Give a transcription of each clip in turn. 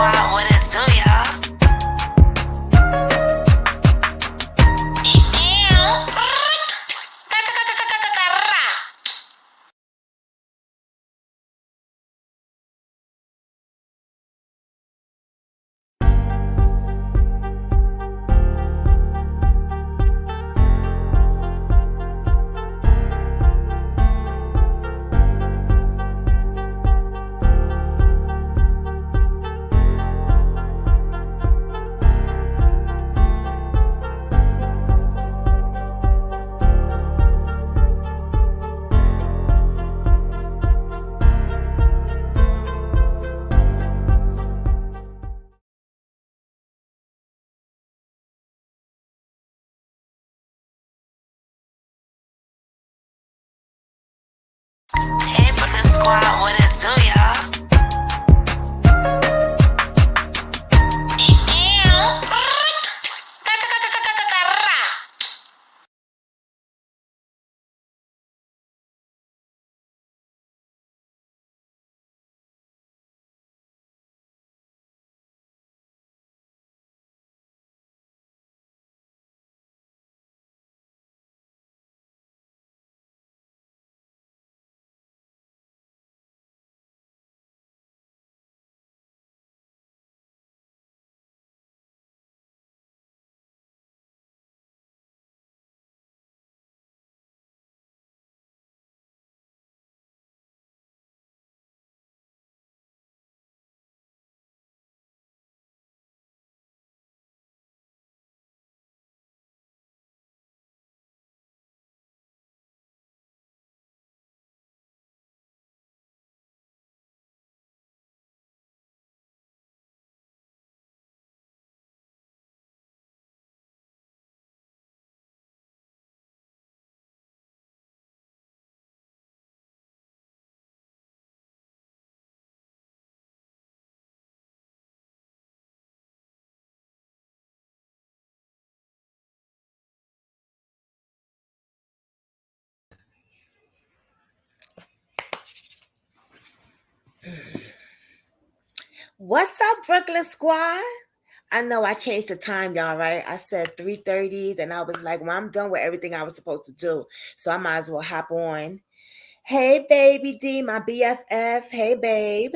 Squad, what it do, y'all? Hey, Brooklyn Squad, what it do, y'all? What's up, Brooklyn Squad? I know I changed the time, y'all, right? I said 3:30, then I was like, well, I'm done with everything I was supposed to do, so I might as well hop on. Hey, baby D, my BFF. Hey, babe.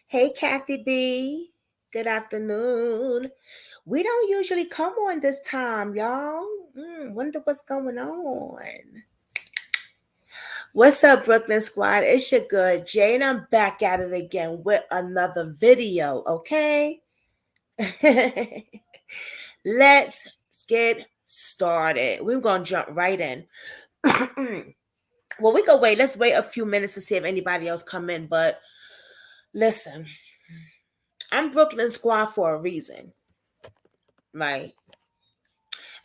Hey, Kathy B. Good afternoon. We don't usually come on this time, y'all. Wonder what's going on. What's up, Brooklyn Squad? It's your good Jay, and I'm back at it again with another video, okay? Let's get started. We're going to jump right in. Well, we can wait. Let's wait a few minutes to see if anybody else come in. But listen, I'm Brooklyn Squad for a reason, right?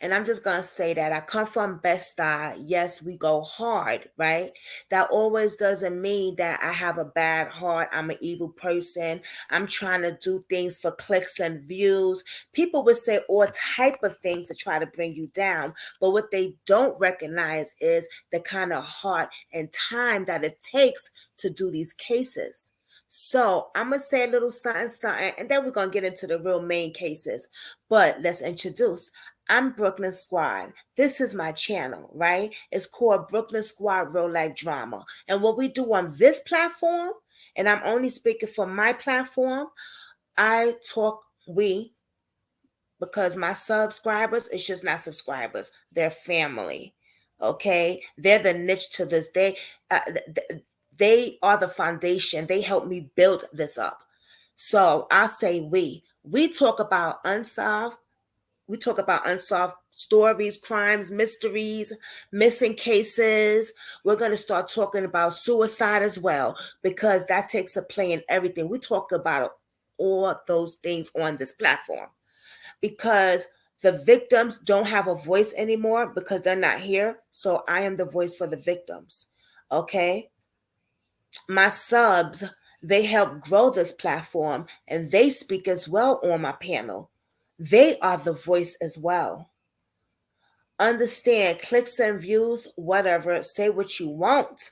And I'm just going to say that I come from Bed-Stuy. Yes, we go hard, right? That always doesn't mean that I have a bad heart. I'm an evil person. I'm trying to do things for clicks and views. People would say all type of things to try to bring you down. But what they don't recognize is the kind of heart and time that it takes to do these cases. So I'm going to say a little something, and then we're going to get into the real main cases. But let's introduce. I'm Brooklyn Squad. This is my channel, right? It's called Brooklyn Squad Real Life Drama. And what we do on this platform, and I'm only speaking for my platform, because my subscribers, it's just not subscribers, they're family, okay? They're the niche to this. They are the foundation. They helped me build this up. So I'll say we talk about unsolved stories, crimes, mysteries, missing cases. We're going to start talking about suicide as well, because that takes a play in everything. We talk about all those things on this platform, because the victims don't have a voice anymore because they're not here. So I am the voice for the victims. Okay. My subs, they help grow this platform, and they speak as well on my panel. They are the voice as well. Understand, clicks and views, whatever, say what you want.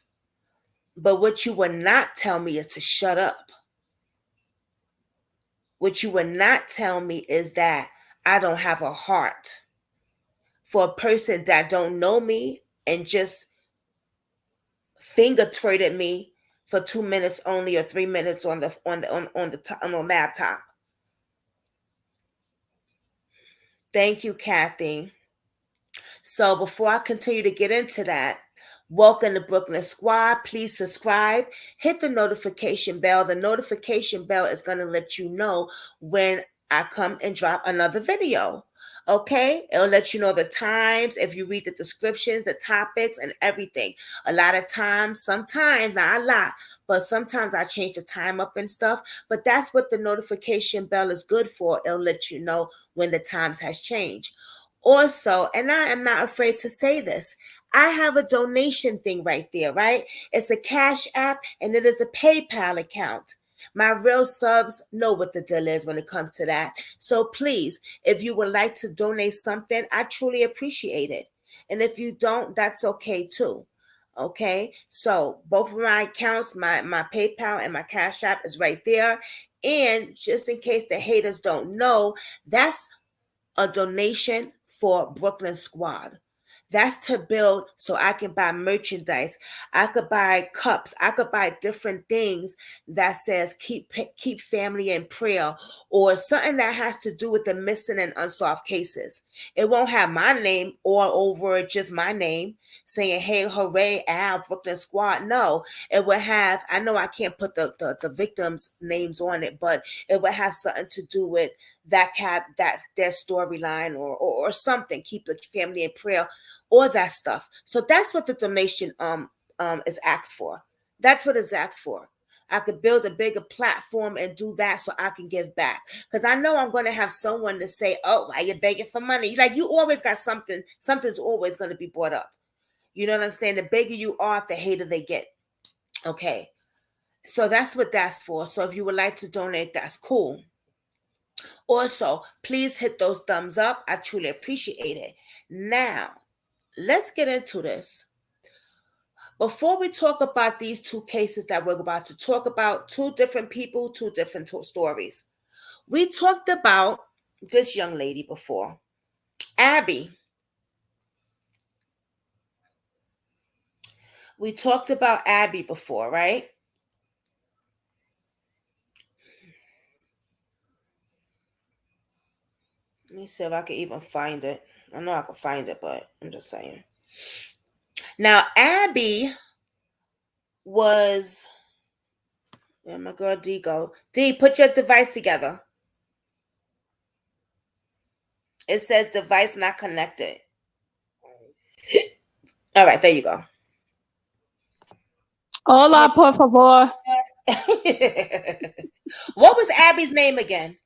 But what you will not tell me is to shut up. What you would not tell me is that I don't have a heart for a person that don't know me and just finger twirled me for 2 minutes only or 3 minutes on the laptop. Thank you, Kathy. So before I continue to get into that, welcome to Brooklyn Squad. Please subscribe, hit the notification bell. The notification bell is going to let you know when I come and drop another video. Okay, it'll let you know the times if you read the descriptions, the topics, and everything. A lot of times, sometimes, not a lot, but sometimes I change the time up and stuff. But that's what the notification bell is good for. It'll let you know when the times has changed. Also, and I am not afraid to say this, I have a donation thing right there, right? It's a Cash App and it is a PayPal account. My real subs know what the deal is when it comes to that. So please, if you would like to donate something, I truly appreciate it. And if you don't, that's okay too. Okay, so both of my accounts, my PayPal and my Cash App is right there. And just in case the haters don't know, that's a donation for Brooklyn Squad. That's to build so I can buy merchandise. I could buy cups. I could buy different things that says keep family in prayer or something that has to do with the missing and unsolved cases. It won't have my name all over it, just my name saying, hey, hooray, Al, Brooklyn Squad. No, it would have, I know I can't put the victims' names on it, but it would have something to do with that their storyline or something. Keep the family in prayer. All that stuff. So that's what the donation is asked for. That's what it's asked for. I could build a bigger platform and do that so I can give back. Because I know I'm going to have someone to say, oh, why you begging for money? Like, you always got something. Something's always going to be brought up. You know what I'm saying? The bigger you are, the hater they get. Okay. So that's what that's for. So if you would like to donate, that's cool. Also, please hit those thumbs up. I truly appreciate it. Now, let's get into this. Before we talk about these two cases that we're about to talk about, two different people, two different stories. We talked about this young lady before, Abby. We talked about Abby before, right? Let me see if I can even find it. I know I can find it, but I'm just saying. Now, Abby was, where my girl D go? D, put your device together. It says device not connected. All right, there you go. Hola, por favor. What was Abby's name again?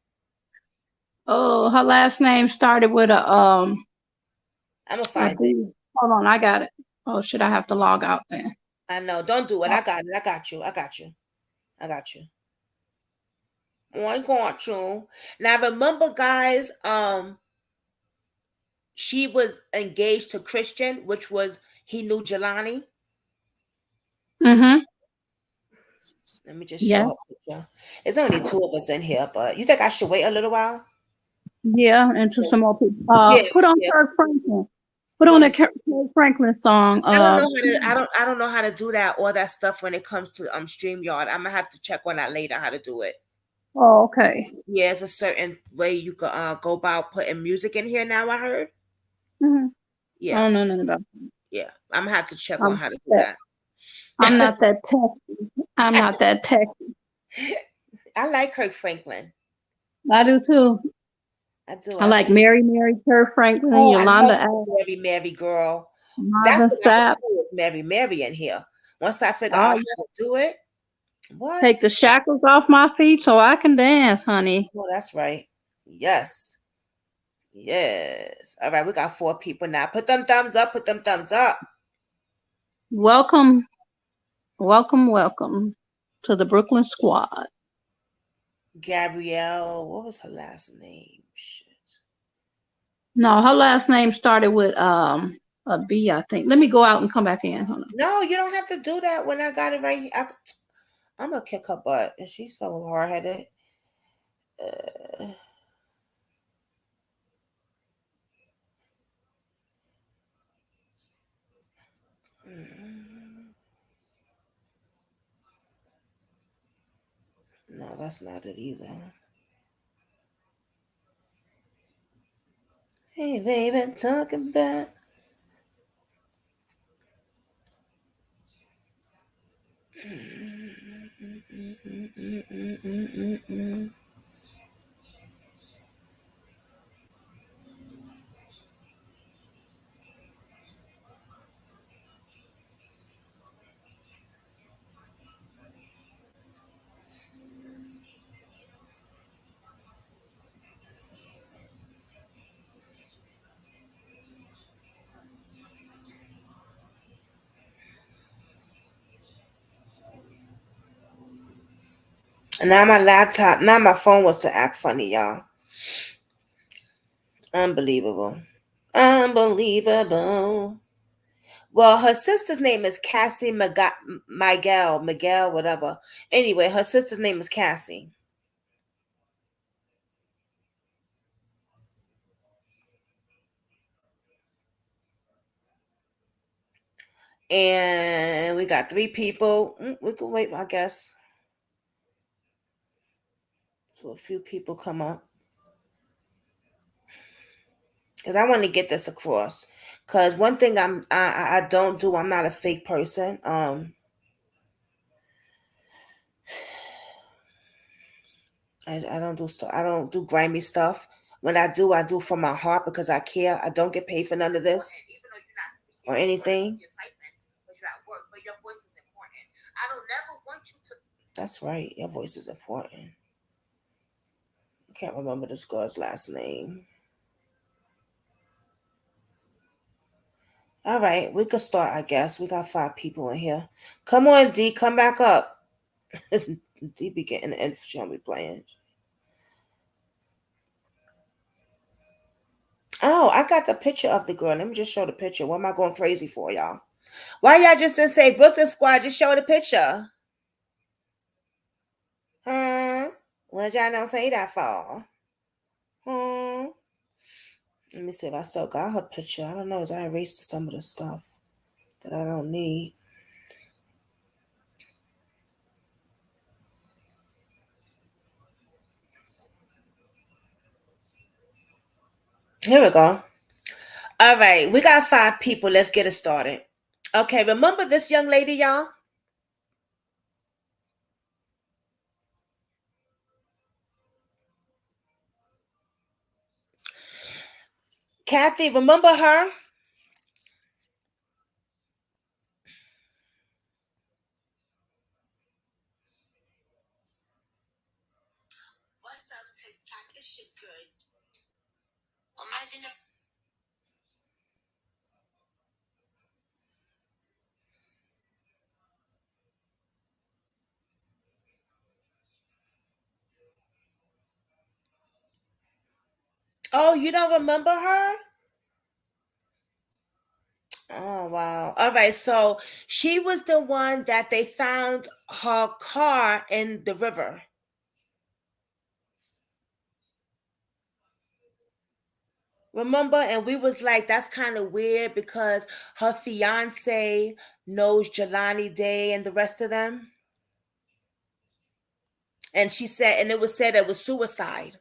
Oh, her last name started with a I'm gonna find it. Hold on, I got it. Oh, should I have to log out then? I know. Don't do it. I got it. I got you. I got you. I got you. Oh, I got you. Now remember, guys, she was engaged to Christian, which was he knew Jelani. Mm-hmm. Let me just show her picture. There's only two of us in here, but you think I should wait a little while? Yeah, and to some more people. Put on Kirk Franklin. Put on the Kirk Franklin song. I don't know how to. I don't know how to do that. All that stuff when it comes to StreamYard. I'm gonna have to check on that later. How to do it. Oh, okay. Yeah, it's a certain way you could go about putting music in here. Now I heard. Mm-hmm. Yeah. I don't know nothing about that. Yeah, I'm gonna have to check on how to do that. I'm not that techy. I'm not that techy. I like Kirk Franklin. I do too. I do. I like Mary, Kirk Franklin, Yolanda. Mary, girl. That's what I'm with Mary in here. Once I figure out how to do it, what? Take the shackles off my feet so I can dance, honey. Oh, that's right. Yes. Yes. All right, we got 4 people now. Put them thumbs up. Put them thumbs up. Welcome to the Brooklyn Squad. Gabrielle, what was her last name? Shit. No, her last name started with a B, I think. Let me go out and come back in. Hold on. No, you don't have to do that when I got it right here. I'm gonna kick her butt. Is she so hard-headed? No, that's not it either. Hey, baby, talking about. And now my phone was to act funny, y'all. Unbelievable. Unbelievable. Well, her sister's name is Cassie Miguel, whatever. Anyway, her sister's name is Cassie. And we got 3 people. We can wait, I guess. So a few people come up. Because I want to get this across. Because one thing I don't do, I'm not a fake person. I don't do stuff. I don't do grimy stuff. When I do from my heart because I care. I don't get paid for none of this or anything. That's right. Your voice is important. I can't remember this girl's last name. All right, we could start, I guess. We got 5 people in here. Come on, D, come back up. D be getting the info on me playing. Oh, I got the picture of the girl. Let me just show the picture. What am I going crazy for, y'all? Why y'all just didn't say Brooklyn Squad? Just show the picture. Huh? What y'all don't say that for? Hmm. Let me see if I still got her picture. I don't know. As I erased some of the stuff that I don't need. Here we go. All right, we got 5 people. Let's get it started. Okay, remember this young lady, y'all? Kathy, remember her? What's up, TikTok? It's your good. Imagine if. Oh, you don't remember her? Oh, wow. All right, so she was the one that they found her car in the river. Remember? And we was like, that's kind of weird because her fiance knows Jelani Day and the rest of them. And she said, and it was said it was suicide.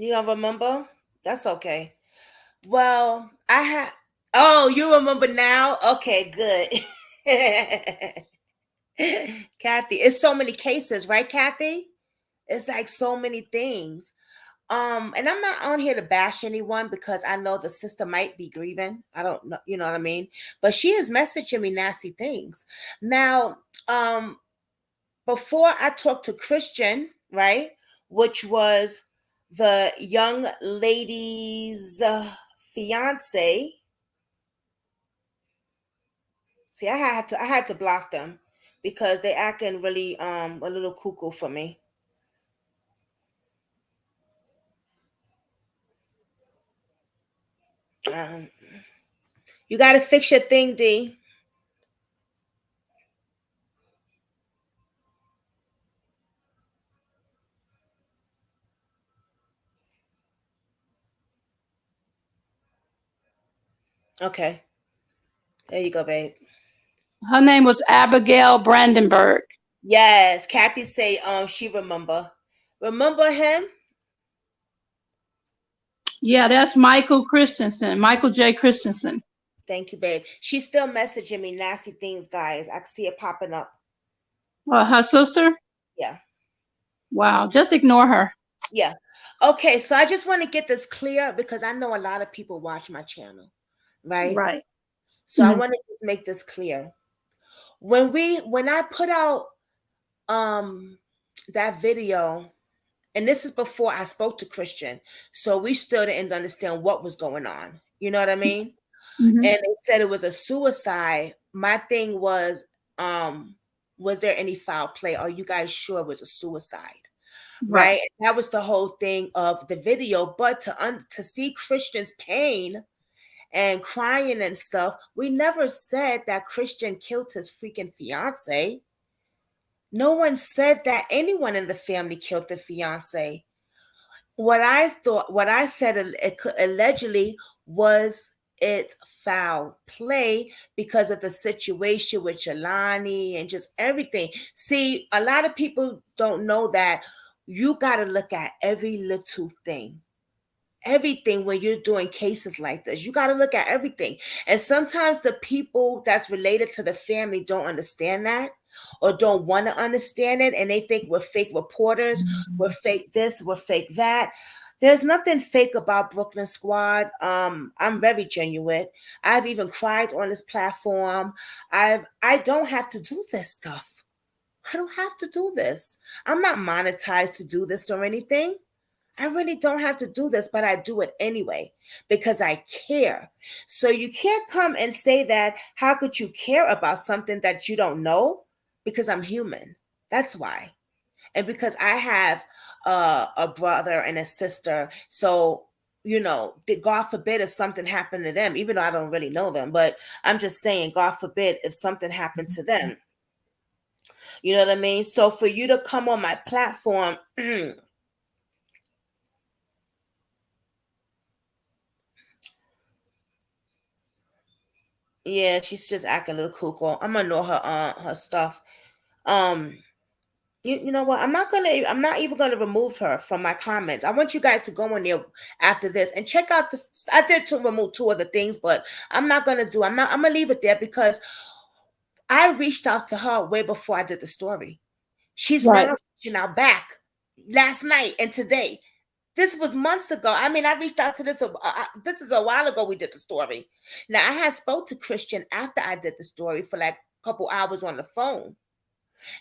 You don't remember? That's okay. Well, I have. Oh, you remember now? Okay, good. Kathy, it's so many cases, right, Kathy? It's like so many things. And I'm not on here to bash anyone because I know the sister might be grieving. I don't know, you know what I mean? But she is messaging me nasty things. Now, before I talked to Christian, right, which was the young lady's fiance. See, I had to block them because they acting really a little cuckoo for me. Um, you got to fix your thing, D. Okay. There you go, babe. Her name was Abigail Brandenburg. Yes. Kathy say she remember. Remember him? Yeah, that's Michael Christensen, Michael J. Christensen. Thank you, babe. She's still messaging me nasty things, guys. I can see it popping up. Her sister? Yeah. Wow, just ignore her. Yeah. Okay, so I just want to get this clear because I know a lot of people watch my channel, right? Right. So I want to just make this clear. When I put out that video, and this is before I spoke to Christian, so we still didn't understand what was going on. You know what I mean? Mm-hmm. And they said it was a suicide. My thing was there any foul play? Are you guys sure it was a suicide? Right? And that was the whole thing of the video. But to see Christian's pain and crying and stuff, we never said that Christian killed his freaking fiance. No one said that anyone in the family killed the fiance. What I said, allegedly, was it foul play because of the situation with Jelani and just everything. See, a lot of people don't know that you got to look at every little thing. Everything when you're doing cases like this, you got to look at everything. And sometimes the people that's related to the family don't understand that or don't want to understand it, and they think we're fake reporters, we're fake this, we're fake that. There's nothing fake about Brooklyn Squad. I'm very genuine. I've even cried on this platform. I don't have to do this stuff. I don't have to do this. I'm not monetized to do this or anything. I really don't have to do this, but I do it anyway because I care. So you can't come and say that, how could you care about something that you don't know? Because I'm human. That's why. And because I have a brother and a sister. So, God forbid if something happened to them, even though I don't really know them, but I'm just saying, God forbid if something happened to them. You know what I mean? So for you to come on my platform, yeah, she's just acting a little cuckoo. I'm gonna know her stuff. You know what? I'm not even gonna remove her from my comments. I want you guys to go in there after this and check out this. I did to remove 2 other things, but I'm gonna leave it there because I reached out to her way before I did the story. She's now reaching out back last night and today. This was months ago. I mean, I reached out to this. This is a while ago we did the story. Now, I had spoke to Christian after I did the story for like a couple hours on the phone.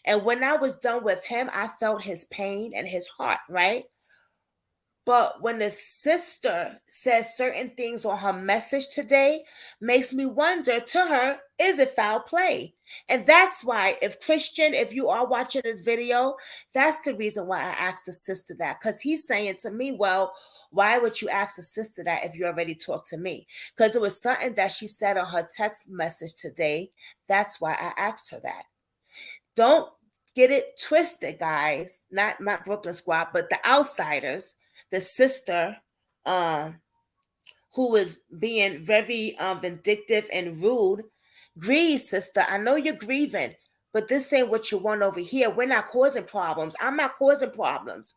And when I was done with him, I felt his pain and his heart, right? But when the sister says certain things on her message today, makes me wonder to her, is it foul play? And that's why, if you are watching this video, that's the reason why I asked the sister that. Because he's saying to me, well, why would you ask the sister that if you already talked to me? Because it was something that she said on her text message today. That's why I asked her that. Don't get it twisted, guys. Not Brooklyn Squad, but the outsiders. The sister, who was being very vindictive and rude. Grieve, sister. I know you're grieving, but this ain't what you want over here. We're not causing problems. I'm not causing problems.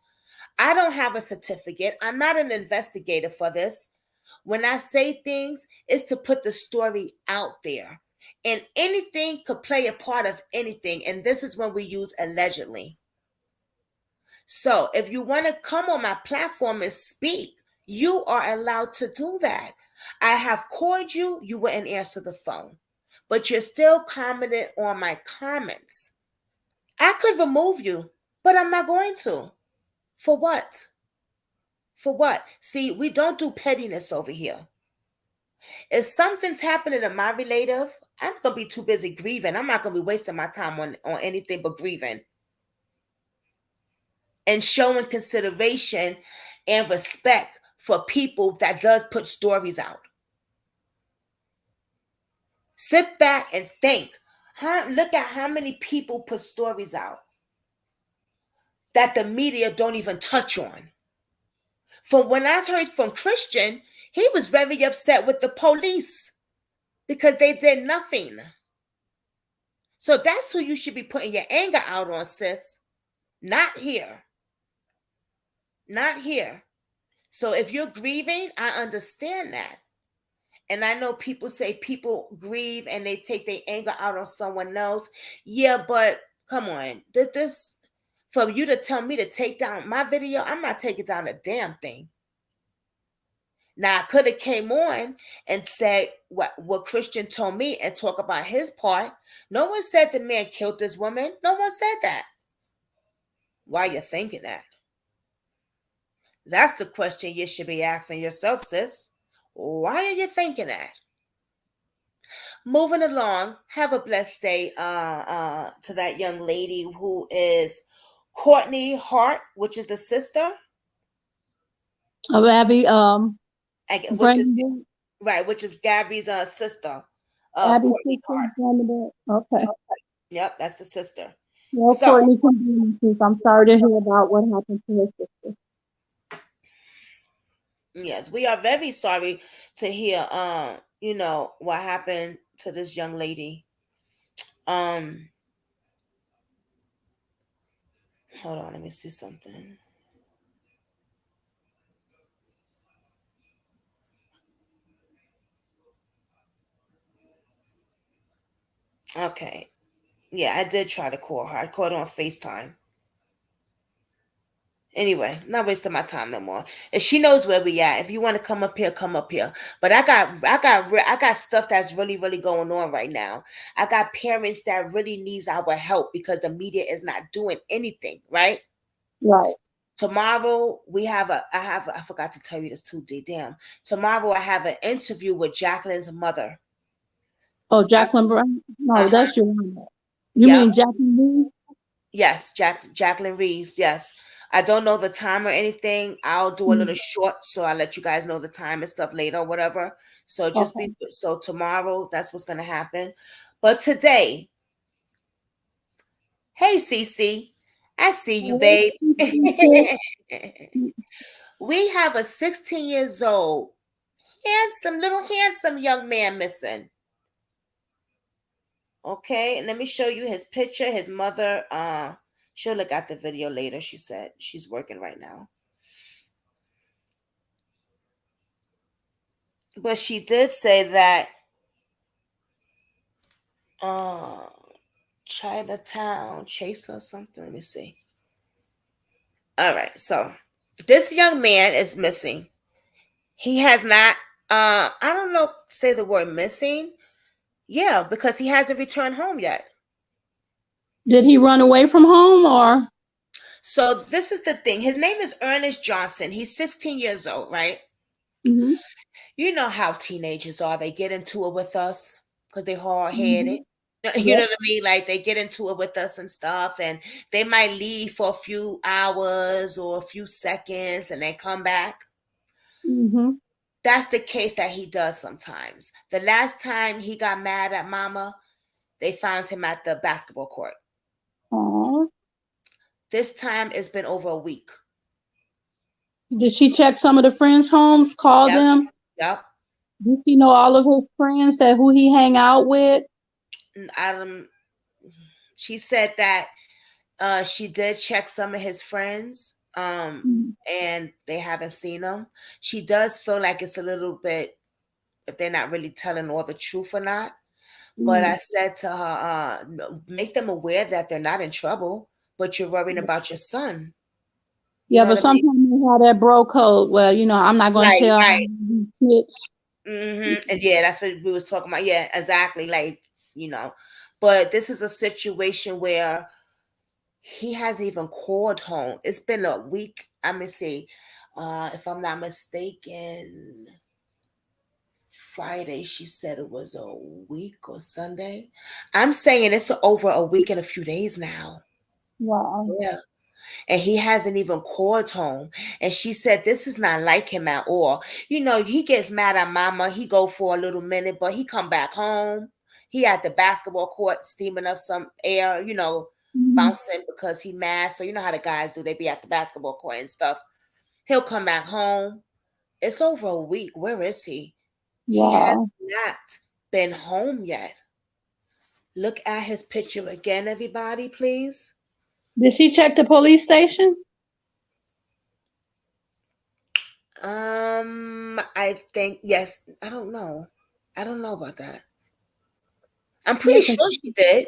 I don't have a certificate. I'm not an investigator for this. When I say things, it's to put the story out there. And anything could play a part of anything. And this is when we use allegedly. So if you want to come on my platform and speak, you are allowed to do that. I have called you, you wouldn't answer the phone, but you're still commenting on my comments. I could remove you, but I'm not going to. For what? For what? See, we don't do pettiness over here. If something's happening to my relative, I'm going to be too busy grieving. I'm not going to be wasting my time on anything but grieving. And showing consideration and respect for people that does put stories out. Sit back and think. Look at how many people put stories out that the media don't even touch on. From when I heard from Christian, he was very upset with the police because they did nothing. So that's who you should be putting your anger out on, sis. Not here. Not here. So if you're grieving, I understand that. And I know people say people grieve and they take their anger out on someone else. Yeah, but come on. This for you to tell me to take down my video, I'm not taking down a damn thing. Now I could have came on and said what Christian told me and talk about his part. No one said the man killed this woman. No one said that. Why you thinking that? That's the question you should be asking yourself, sis. Why are you thinking that? Moving along, have a blessed day to that young lady who is Courtney Hart, which is the sister Of Abby, which is Brandon, right, which is Gabby's sister, Abby's Courtney sister, Hart. Brandon. Okay. Yep, that's the sister. Well, So Courtney can be with us. I'm sorry to hear about what happened to her sister. yes, we are very sorry to hear what happened to this young lady. Hold on, let me see something. Okay. Yeah, I did try to call her. I called her on FaceTime. Anyway, not wasting my time no more. And she knows where we at. If you want to come up here, come up here. But I got stuff that's really, really going on right now. I got parents that really needs our help because the media is not doing anything, right? Right. Tomorrow I forgot to tell you this too, damn. Tomorrow I have an interview with Jacqueline's mother. Oh, Jacqueline Brown? No, that's your mom. You Yeah. mean Jacqueline Reyes? Yes, Jacqueline Reyes. Yes. I don't know the time or anything. I'll do a little short, so I'll let you guys know the time and stuff later or whatever. So just Okay. so tomorrow, that's what's gonna happen. But today, hey Cece, I see you, babe. We have a 16 years old, handsome young man missing. Okay, and let me show you his picture. His mother, she'll look at the video later. She said she's working right now. But she did say that Chinatown Chaser or something. Let me see. All right, so this young man is missing. He has not I don't know say the word missing. Yeah, because he hasn't returned home yet. Did he run away from home or? So this is the thing. His name is Ernest Johnson. He's 16 years old, right? Mm-hmm. You know how teenagers are. They get into it with us because they're hard-headed. Mm-hmm. You know Yep. what I mean? Like they get into it with us and stuff, and they might leave for a few hours or a few seconds and then come back. Mm-hmm. That's the case that he does sometimes. The last time he got mad at mama, they found him at the basketball court. Aww. This time it's been over a week. Did she check some of the friends' homes, call Yep. them? Yep. Did she know all of his friends that who he hang out with? She said that she did check some of his friends, and they haven't seen him. She does feel like it's a little bit if they're not really telling all the truth or not. But I said to her, make them aware that they're not in trouble, but you're worrying about your son. Yeah, know but what I mean? sometimes they have that bro code. Well, I'm not going to Right, tell right. snitch. And yeah, that's what we was talking about. Yeah, exactly. Like, but this is a situation where he hasn't even called home. It's been a week. I'm gonna see, if I'm not mistaken, Friday. She said it was a week or Sunday. I'm saying it's over a week and a few days now. Wow. Yeah. And he hasn't even called home. And she said this is not like him at all. He gets mad at mama. He go for a little minute, but he come back home. he at the basketball court steaming up some air, bouncing because he mad. So you know how the guys do, they be at the basketball court and stuff. He'll come back home. It's over a week. Where is he? He has Wow. not been home yet. Look at his picture again, everybody, please. Did she check the police station? I think yes. I don't know about that. I'm pretty sure she did.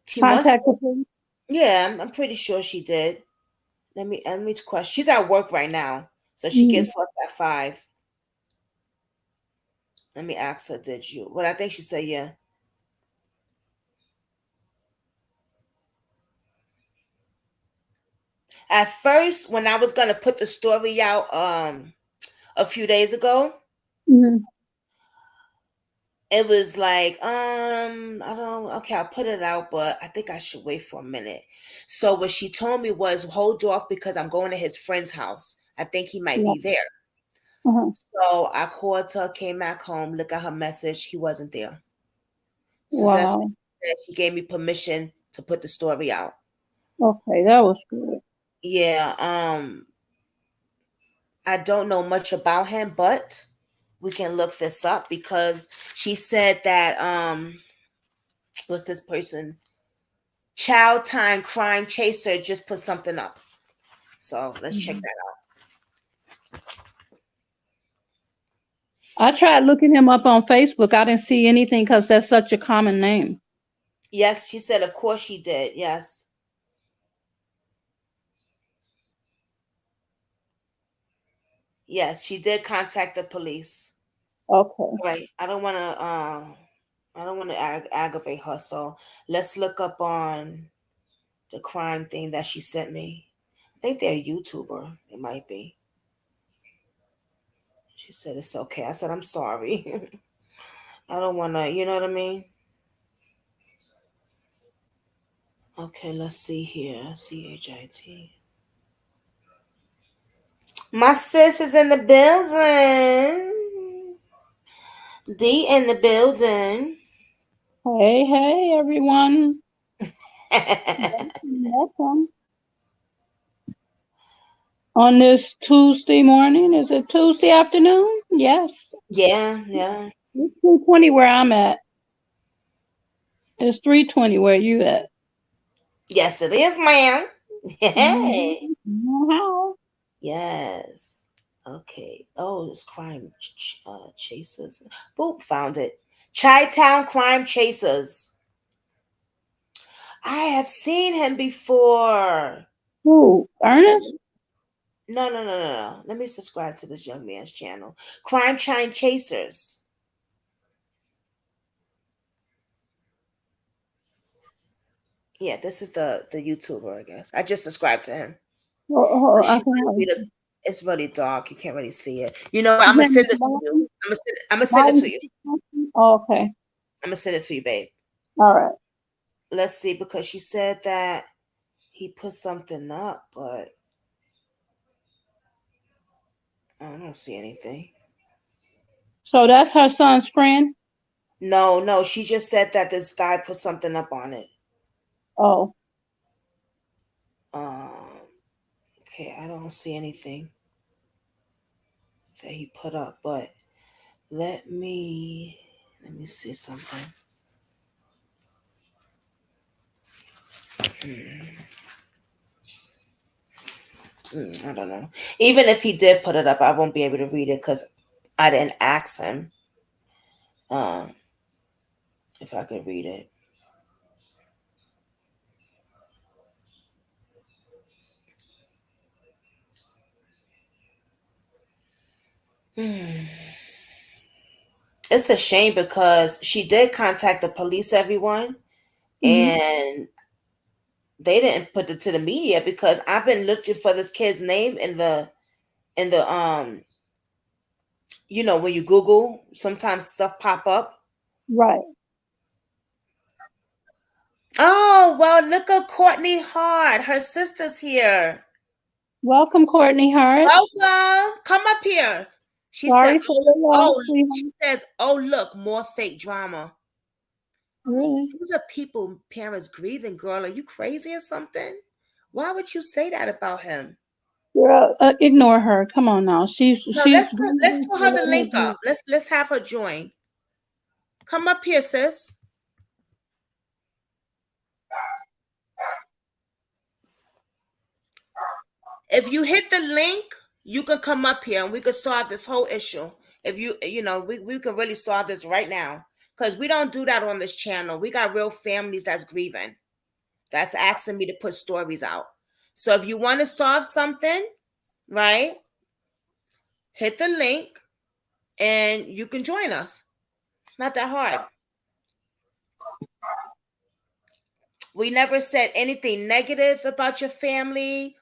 She must. Contact the police. Yeah, I'm pretty sure she did. Let me question. She's at work right now, so she gets off at 5. Let me ask her. Did you? Well, I think she said yeah. At first, when I was gonna put the story out, a few days ago, it was like, I don't, okay, I'll put it out, but I think I should wait for a minute. So what she told me was hold off because I'm going to his friend's house. I think he might be there. So I called her, came back home, look at her message. He wasn't there. So that's what she gave me permission to put the story out. Okay, that was good. Yeah. I don't know much about him, but we can look this up because she said that what's this person? Child Time Crime Chaser just put something up. So let's check that out. I tried looking him up on Facebook. I didn't see anything because that's such a common name. Yes, she said, of course she did. Yes. Yes, she did contact the police. Okay. Right. I don't want to aggravate her. So let's look up on the crime thing that she sent me. I think they're a YouTuber. It might be. She said it's okay. I said, I'm sorry. I don't want to, you know what I mean? Okay, let's see here. CHIT. My sis is in the building. D in the building. Hey, everyone. Welcome. On this Tuesday morning, is it Tuesday afternoon? Yes. Yeah. It's 3:20 where I'm at. It's 3:20 where you at. Yes, it is, ma'am. Hey. How? Yes. Okay. Oh, it's crime chasers. Boop, found it. Chi-Town Crime Chasers. I have seen him before. Who? Ernest? No. Let me subscribe to this young man's channel. Crime Chasers. Yeah, this is the YouTuber, I guess. I just subscribed to him. It's really dark. You can't really see it. You know, I'm gonna send it to you. I'm gonna send it to you. Okay. I'm gonna send it to you, babe. All right. Let's see, because she said that he put something up, but I don't see anything. So that's her son's friend? No. She just said that this guy put something up on it. Oh. Okay, I don't see anything that he put up, but let me see something. I don't know. Even if he did put it up, I won't be able to read it because I didn't ask him if I could read it. It's a shame because she did contact the police, everyone, and they didn't put it to the media because I've been looking for this kid's name in the you know, when you Google, sometimes stuff pop up. Right. Oh, well, look at Courtney Hart. Her sister's here. Welcome, Courtney Hart. Welcome. Come up here. She Sorry said, for the loss, she says, oh, look, more fake drama. Really? These are people, parents grieving, girl. Are you crazy or something? Why would you say that about him? Girl, ignore her. Come on now. She's No, let's grieving put for her the her link husband. up. Let's have her join. Come up here, sis. If you hit the link, you can come up here and we could solve this whole issue. If we can really solve this right now. Because we don't do that on this channel. We got real families that's grieving. That's asking me to put stories out. So if you want to solve something, right, hit the link and you can join us. It's not that hard. We never said anything negative about your family,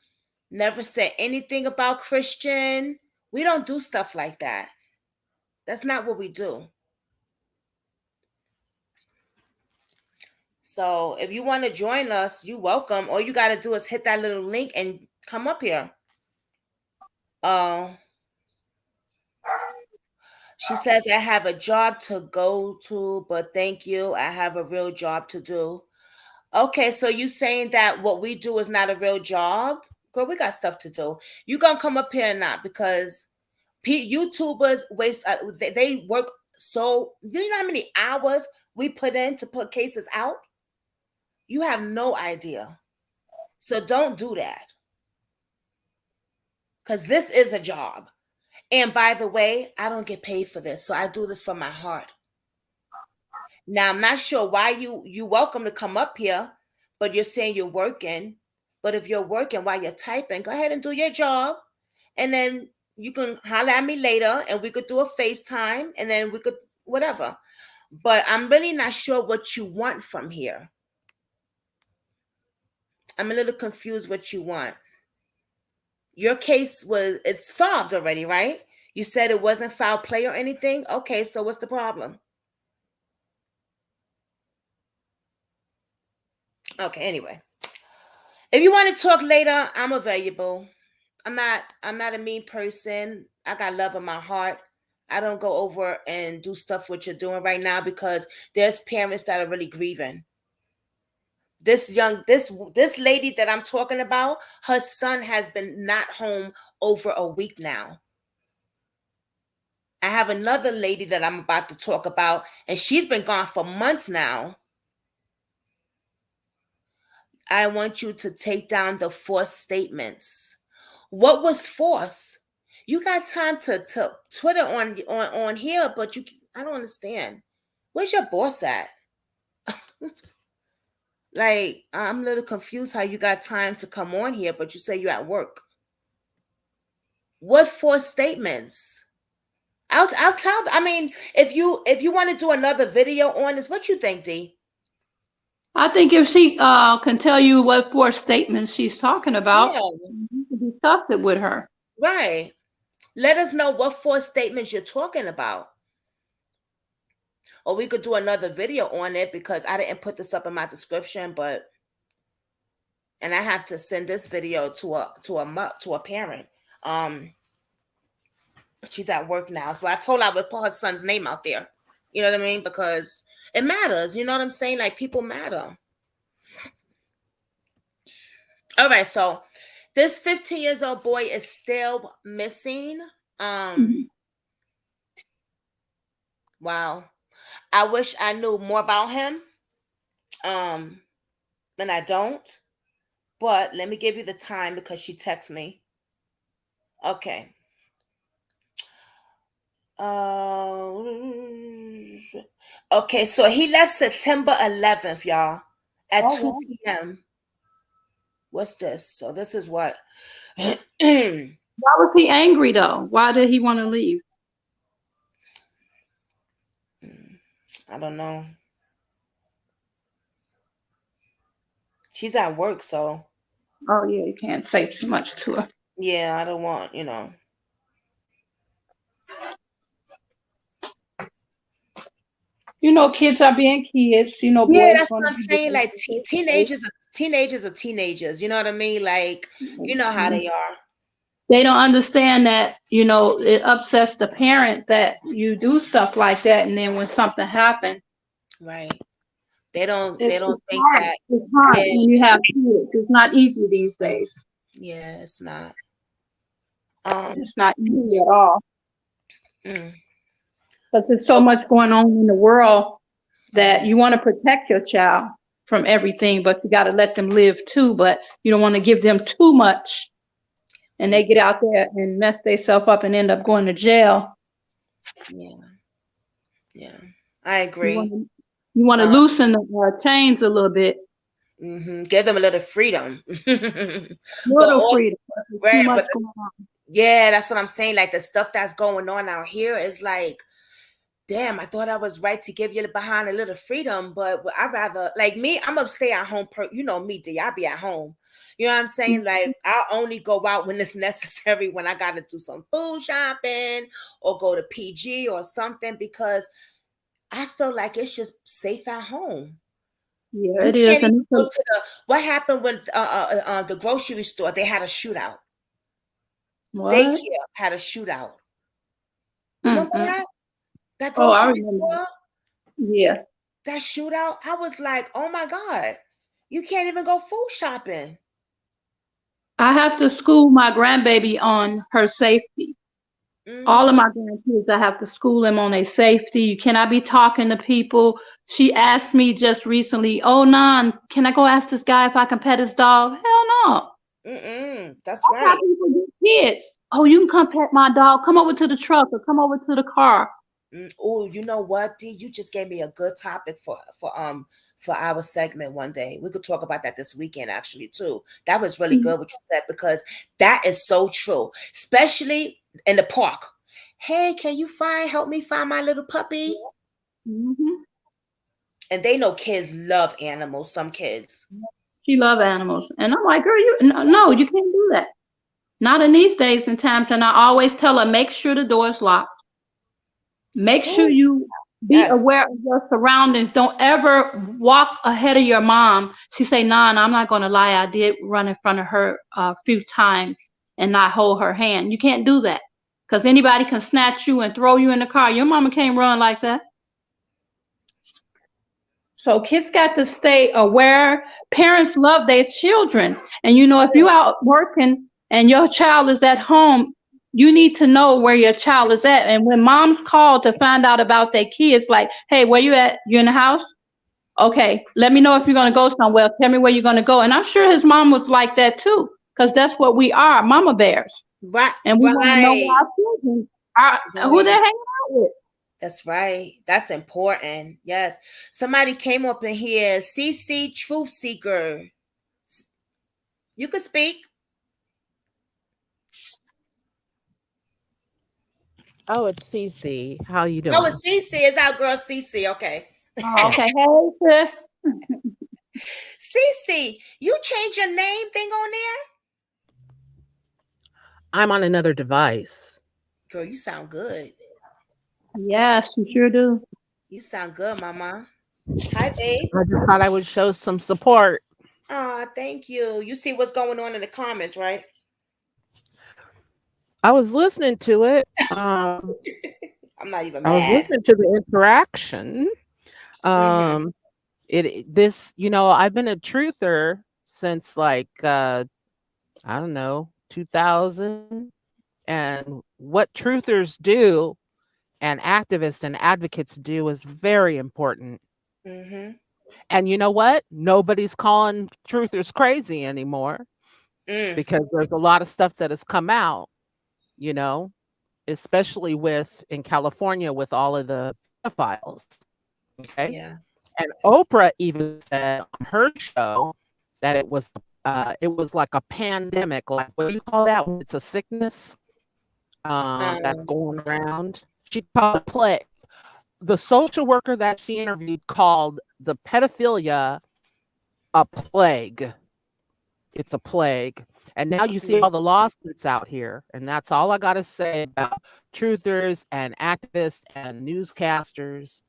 never said anything about Christian. We don't do stuff like that. That's not what we do. So if you want to join us, you're welcome. All you got to do is hit that little link and come up here. She says, I have a job to go to, but thank you. I have a real job to do. Okay, so you saying that what we do is not a real job? Girl, we got stuff to do. You gonna come up here or not? Because YouTubers waste, they work so, you know how many hours we put in to put cases out? You have no idea. So don't do that. Because this is a job. And by the way, I don't get paid for this. So I do this from my heart. Now, I'm not sure why you welcome to come up here, but you're saying you're working. But if you're working while you're typing, go ahead and do your job. And then you can holler at me later and we could do a FaceTime and then we could whatever. But I'm really not sure what you want from here. I'm a little confused what you want. Your case it's solved already, right? You said it wasn't foul play or anything. Okay, so what's the problem? Okay, anyway. If you want to talk later, I'm available. I'm not a mean person. I got love in my heart. I don't go over and do stuff what you're doing right now because there's parents that are really grieving. This lady that I'm talking about, her son has been not home over a week now. I have another lady that I'm about to talk about, and she's been gone for months now. I want you to take down the forced statements. What was forced? You got time to Twitter on here, but I don't understand. Where's your boss at? Like, I'm a little confused how you got time to come on here, but you say you're at work. What forced statements? I'll tell. I mean, if you want to do another video on this, what you think, D? I think if she can tell you what four statements she's talking about, Yeah, you can discuss it with her. right. Let us know what forced statements you're talking about. Or we could do another video on it because I didn't put this up in my description, and I have to send this video to a parent. She's at work now, so I told her I would put her son's name out there. You know what I mean? Because it matters. You know what I'm saying? Like, people matter. All right, so this 15 years old boy is still missing. Wow. I wish I knew more about him. And I don't. But let me give you the time because she texted me. Okay. Okay, so he left September 11th, y'all, at 2 p.m. What's this? So this is what? Why was he angry though? Why did he want to leave? I don't know. She's at work, so. Oh yeah, you can't say too much to her. Yeah, I don't want, Kids are being kids. Yeah, Boys that's going what to I'm be saying. different. Like teenagers are teenagers. You know what I mean? Like, you know how they are. They don't understand that, it upsets the parent that you do stuff like that. And then when something happens. Right. They don't It's think hard. that. It's hard Yeah, when you have kids. It's not easy these days. yeah, it's not. It's not easy at all Mm, because there's so much going on in the world that you want to protect your child from everything, but you got to let them live too. But you don't want to give them too much, and they get out there and mess themselves up and end up going to jail. yeah, yeah. I You agree. want to loosen the chains a little bit. Give them a little freedom. Little freedom. There's too Right, much but going on. yeah, that's what I'm saying. Like the stuff that's going on out here is like, damn, I thought I was right to give you behind a little freedom, but I'd rather, like me, I'm a stay at home. You know me, D. I be at home. You know what I'm saying? Like I'll only go out when it's necessary, when I got to do some food shopping or go to PG or something, because I feel like it's just safe at home. Yeah, You it can't is. even And go to what happened when the grocery store, they had a shootout. what? Daycare had a shootout. Remember that? That Oh, I grocery remember. store? Yeah. That shootout? I was like, oh my God, you can't even go food shopping. I have to school my grandbaby on her safety. All of my grandkids, I have to school them on their safety. You cannot be talking to people. She asked me just recently, "Oh, Nan, can I go ask this guy if I can pet his dog?" Hell no. That's That's how right. people get kids. Oh, you can come pet my dog. Come over to the truck or come over to the car. Oh, you know what, D? You just gave me a good topic for our segment one day. We could talk about that this weekend, actually, too. That was really good what you said, because that is so true, especially in the park. Hey, can you help me find my little puppy? Mm-hmm. And they know kids love animals. Some kids. She love animals, and I'm like, girl, no, you can't do that. Not in these days and times. And I always tell her, make sure the door is locked. Make sure you be Yes. aware of your surroundings. Don't ever walk ahead of your mom. She say, "Nah, I'm not going to lie. I did run in front of her a few times and not hold her hand." You can't do that because anybody can snatch you and throw you in the car. Your mama can't run like that. So kids got to stay aware. Parents love their children. And if you're out working and your child is at home, you need to know where your child is at. And when moms call to find out about their kids, like, "Hey, where you at? You in the house? Okay, let me know if you're going to go somewhere. Tell me where you're going to go." And I'm sure his mom was like that too, because that's what we are, mama bears. Right. And we want to know where our children are, who they're hanging out with. That's right. That's important. Yes. Somebody came up in here. CC Truth Seeker. You could speak. Oh, it's Cece. How you doing? Oh, it's CC. It's our girl CC. Okay. Oh, okay. Hey, sis. CC, you change your name thing on there? I'm on another device. Girl, you sound good. Yes, you sure do. You sound good, mama. Hi, babe. I just thought I would show some support. Oh, thank you. You see what's going on in the comments, right? I was listening to it. I'm not even I was mad. listening to the interaction. I've been a truther since like I don't know, 2000. And what truthers do and activists and advocates do is very important. And you know what? Nobody's calling truthers crazy anymore because there's a lot of stuff that has come out, especially in California with all of the pedophiles. Okay. Yeah. And Oprah even said on her show that it was like a pandemic. Like, what do you call that when it's a sickness that's going around? She called it plague. The social worker that she interviewed called the pedophilia a plague. It's a plague. And now you see all the lawsuits out here. And that's all I got to say about truthers and activists and newscasters.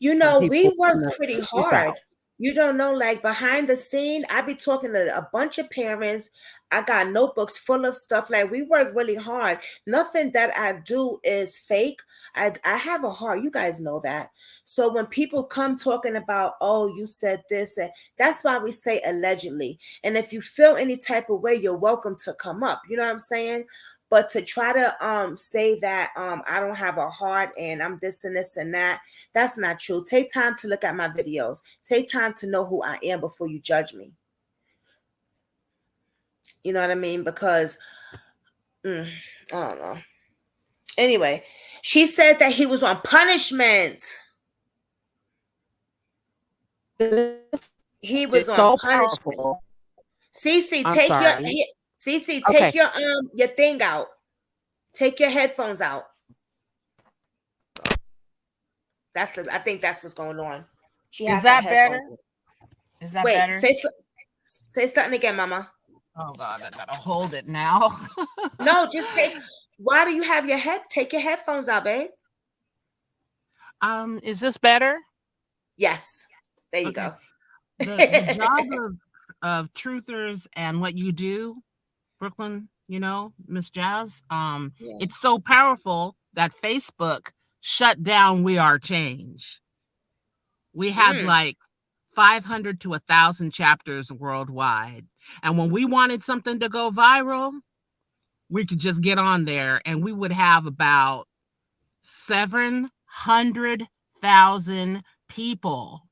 We work pretty hard. You don't know, like behind the scene, I be talking to a bunch of parents. I got notebooks full of stuff. Like we work really hard. Nothing that I do is fake. I have a heart. You guys know that. So when people come talking about, oh, you said this, and that's why we say allegedly. And if you feel any type of way, you're welcome to come up. You know what I'm saying? But to try to say that I don't have a heart and I'm this and this and that, that's not true. Take time to look at my videos. Take time to know who I am before you judge me. You know what I mean? Because I don't know. Anyway, she said that he was on punishment. He was It's on so punishment. powerful. Cece, I'm take sorry. Cece, Okay. take your thing out. Take your headphones out. I think that's what's going on. She has Is that her better? headphones in. Is that Wait, better? say something again, Mama. Oh God, I gotta hold it now. No, just why do you have take your headphones out, babe? Is this better? Yes. There you Okay. go. The job of truthers and what you do, Brooklyn, Miss Jazz, Yeah. it's so powerful that Facebook shut down We Are Change. We had like 500 to 1,000 chapters worldwide. And when we wanted something to go viral, we could just get on there and we would have about 700,000 people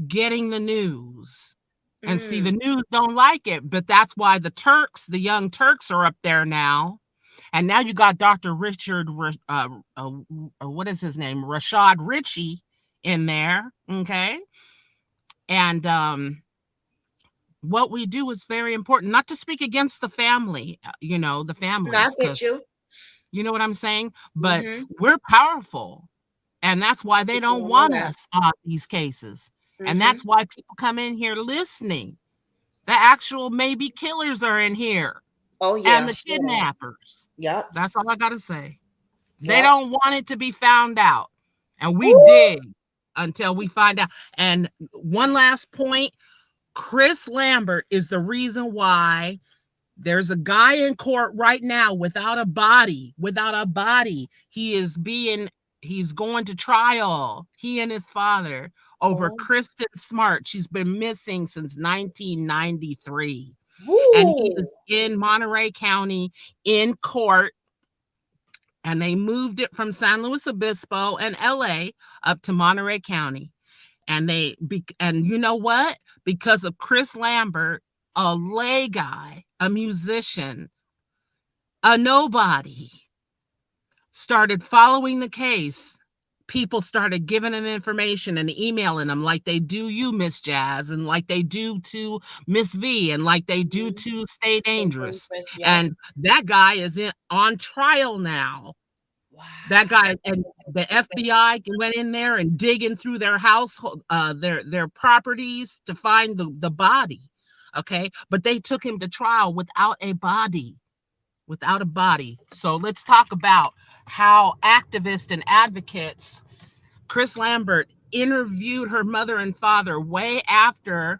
getting the news. And see, the news don't like it, but that's why the young Turks are up there now. And now you got Dr. Richard, what is his name? Rashad Ritchie in there. Okay. And what we do is very important, not to speak against the family, the families. No, I get you. You know what I'm saying? But we're powerful. And that's why they don't want us on these cases. And that's why people come in here listening. The actual maybe killers are in here. Oh, yeah. And the kidnappers. Yep. That's all I got to say. Yep. They don't want it to be found out. And we dig until we find out. And one last point, Chris Lambert is the reason why there's a guy in court right now without a body. He's going to trial, he and his father, over Kristen Smart. She's been missing since 1993. And he is in Monterey County in court. And they moved it from San Luis Obispo and LA up to Monterey County. And you know what? Because of Chris Lambert, a lay guy, a musician, a nobody, started following the case. People started giving him information and emailing him like they do you, Miss Jazz, and like they do to Miss V, and like they do to Stay Dangerous. And that guy is on trial now. Wow. That guy, and the FBI went in there and digging through their household, their properties to find the body. Okay, but they took him to trial without a body. So let's talk about how activists and advocates, Chris Lambert interviewed her mother and father way after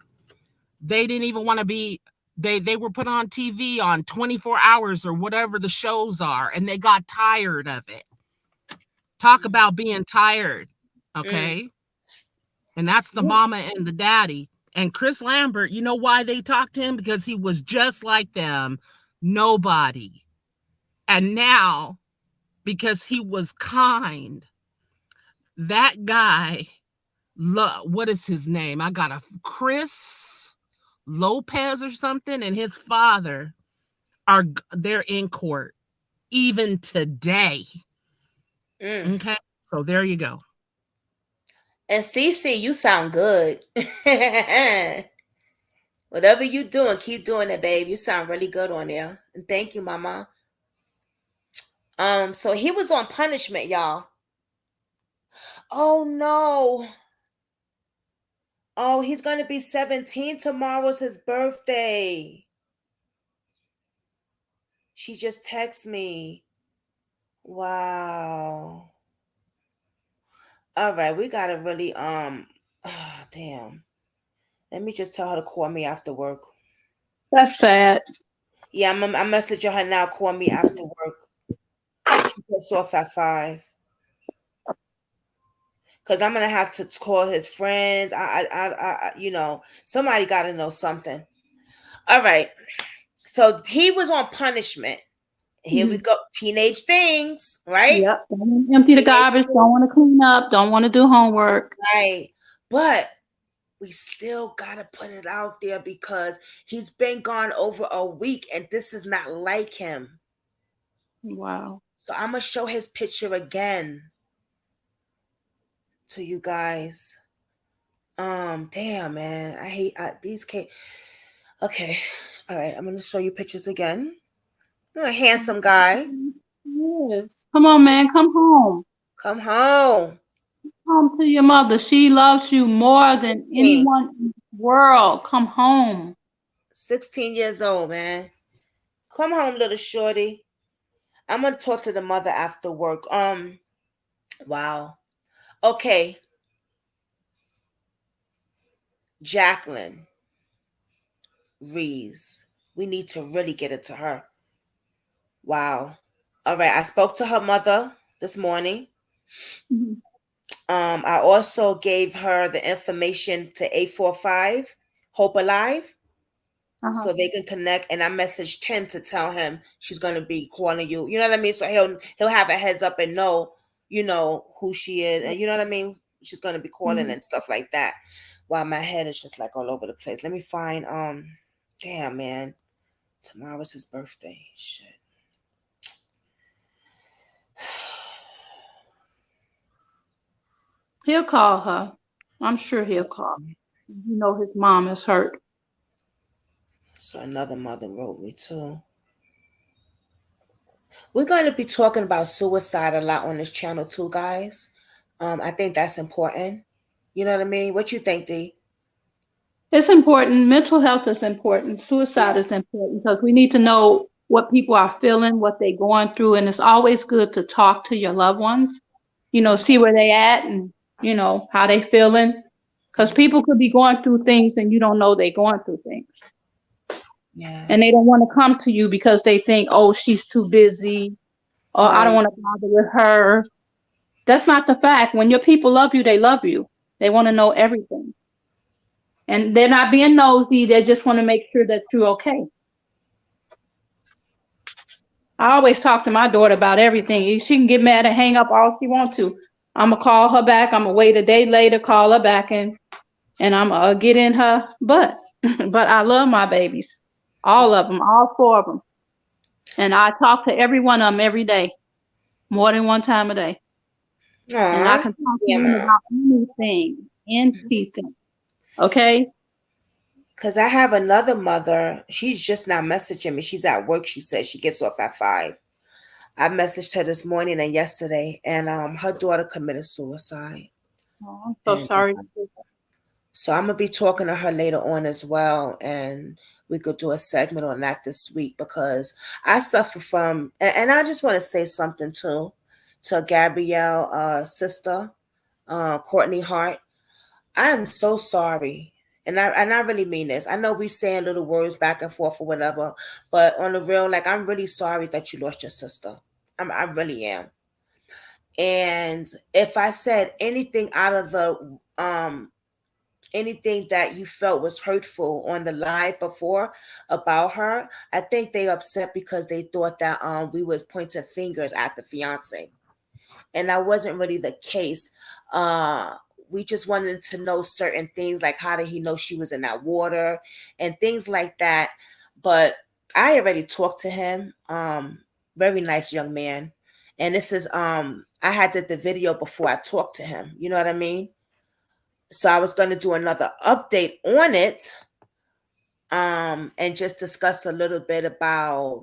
they didn't even want to be, they were put on TV on 24 hours or whatever the shows are, and they got tired of it. Talk about being tired, okay? And that's the mama and the daddy. And Chris Lambert, you know why they talked to him? Because he was just like them, nobody. And now, because he was kind, that guy, what is his name? I got Chris Lopez or something, and his father they're in court even today. Okay, so there you go. And Cece, you sound good. Whatever you doing, keep doing it, babe. You sound really good on there. And thank you, Mama. So he was on punishment, y'all. Oh no. Oh, he's gonna be 17. Tomorrow's his birthday. She just texted me. Wow. All right, we gotta really damn. Let me just tell her to call me after work. That's sad. Yeah, I'm messaging her now. Call me after work. She gets off at 5. Cause I'm gonna have to call his friends. Somebody got to know something. All right. So he was on punishment. Here we go. Teenage things, right? Yep. Don't want to empty the garbage. Don't want to clean up. Don't want to do homework. Right. But we still gotta put it out there because he's been gone over a week, and this is not like him. Wow. So I'm gonna show his picture again to you guys. Damn, man, I hate these kids. Okay, all right, I'm gonna show you pictures again. A handsome guy. Yes. Come on, man. Come home. Come home. Home to your mother. She loves you more than anyone in the world. Come home. 16 years old, man. Come home, little shorty. I'm gonna talk to the mother after work. Wow. Okay. Jacqueline Reyes. We need to really get it to her. Wow. All right. I spoke to her mother this morning. I also gave her the information to 845 Hope Alive. So they can connect, and I messaged 10 to tell him she's gonna be calling you. You know what I mean? So he'll have a heads up and know, who she is, and you know what I mean? She's gonna be calling and stuff like that. While my head is just like all over the place. Let me find damn, man. Tomorrow's his birthday. Shit. He'll call her. I'm sure he'll call. His mom is hurt. So another mother wrote me too. We're going to be talking about suicide a lot on this channel too, guys. I think that's important. You know what I mean? What you think, Dee? It's important. Mental health is important. Suicide is important because we need to know what people are feeling, what they're going through. And it's always good to talk to your loved ones, see where they at and, how they feeling. Because people could be going through things and you don't know they're going through things. Yeah. And they don't want to come to you because they think, oh, she's too busy, or I don't want to bother with her. That's not the fact. When your people love you, they love you. They want to know everything. And they're not being nosy. They just want to make sure that you're okay. I always talk to my daughter about everything. She can get mad and hang up all she wants to. I'm going to call her back. I'm going to wait a day later, call her back, and I'm going to get in her butt. But I love my babies. All of them, all 4 of them. And I talk to every one of them every day, more than one time a day. And I can talk to them about anything. Okay? Because I have another mother. She's just now messaging me. She's at work. She says she gets off at 5. I messaged her this morning and yesterday, and her daughter committed suicide. Oh, I'm so sorry. So I'm going to be talking to her later on as well, and we could do a segment on that this week because I suffer from, and I just want to say something too, to Gabrielle, sister, Courtney Hart. I am so sorry. And I really mean this. I know we saying little words back and forth or whatever, but on the real, I'm really sorry that you lost your sister. I really am. And if I said anything out of the anything that you felt was hurtful on the live before about her, I think they upset because they thought that we was pointing fingers at the fiance, and that wasn't really the case. We just wanted to know certain things, like how did he know she was in that water and things like that. But I already talked to him. Very nice young man. And this is I had did the video before I talked to him. You know what I mean? So I was going to do another update on it, and just discuss a little bit about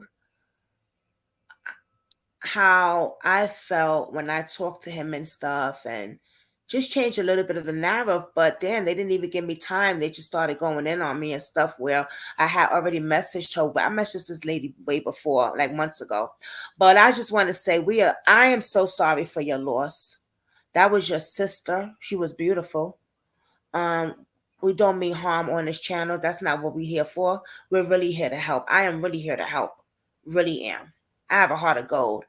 how I felt when I talked to him and stuff, and just change a little bit of the narrative. But damn, they didn't even give me time. They just started going in on me and stuff where I had already messaged her. I messaged this lady way before, like months ago. But I just want to say I am so sorry for your loss. That was your sister. She was beautiful. We don't mean harm on this channel. That's not what we're here for. We're really here to help. I am really here to help. Really am. I have a heart of gold.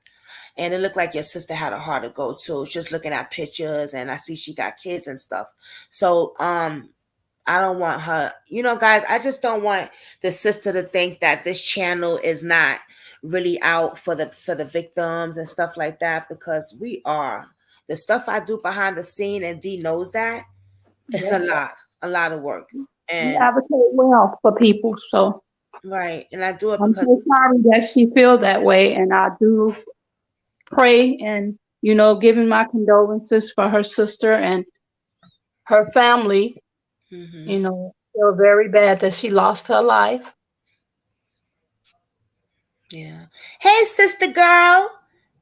And it looked like your sister had a heart of gold too. Just looking at pictures, and I see she got kids and stuff. So I don't want her, guys, I just don't want the sister to think that this channel is not really out for the victims and stuff like that, because we are. The stuff I do behind the scene, and Dee knows that, it's a lot of work. And you advocate well for people, so right. And I do it I'm because so sorry that she feels that way, and I do pray and giving my condolences for her sister and her family. Feel very bad that she lost her life. Yeah. Hey, sister girl.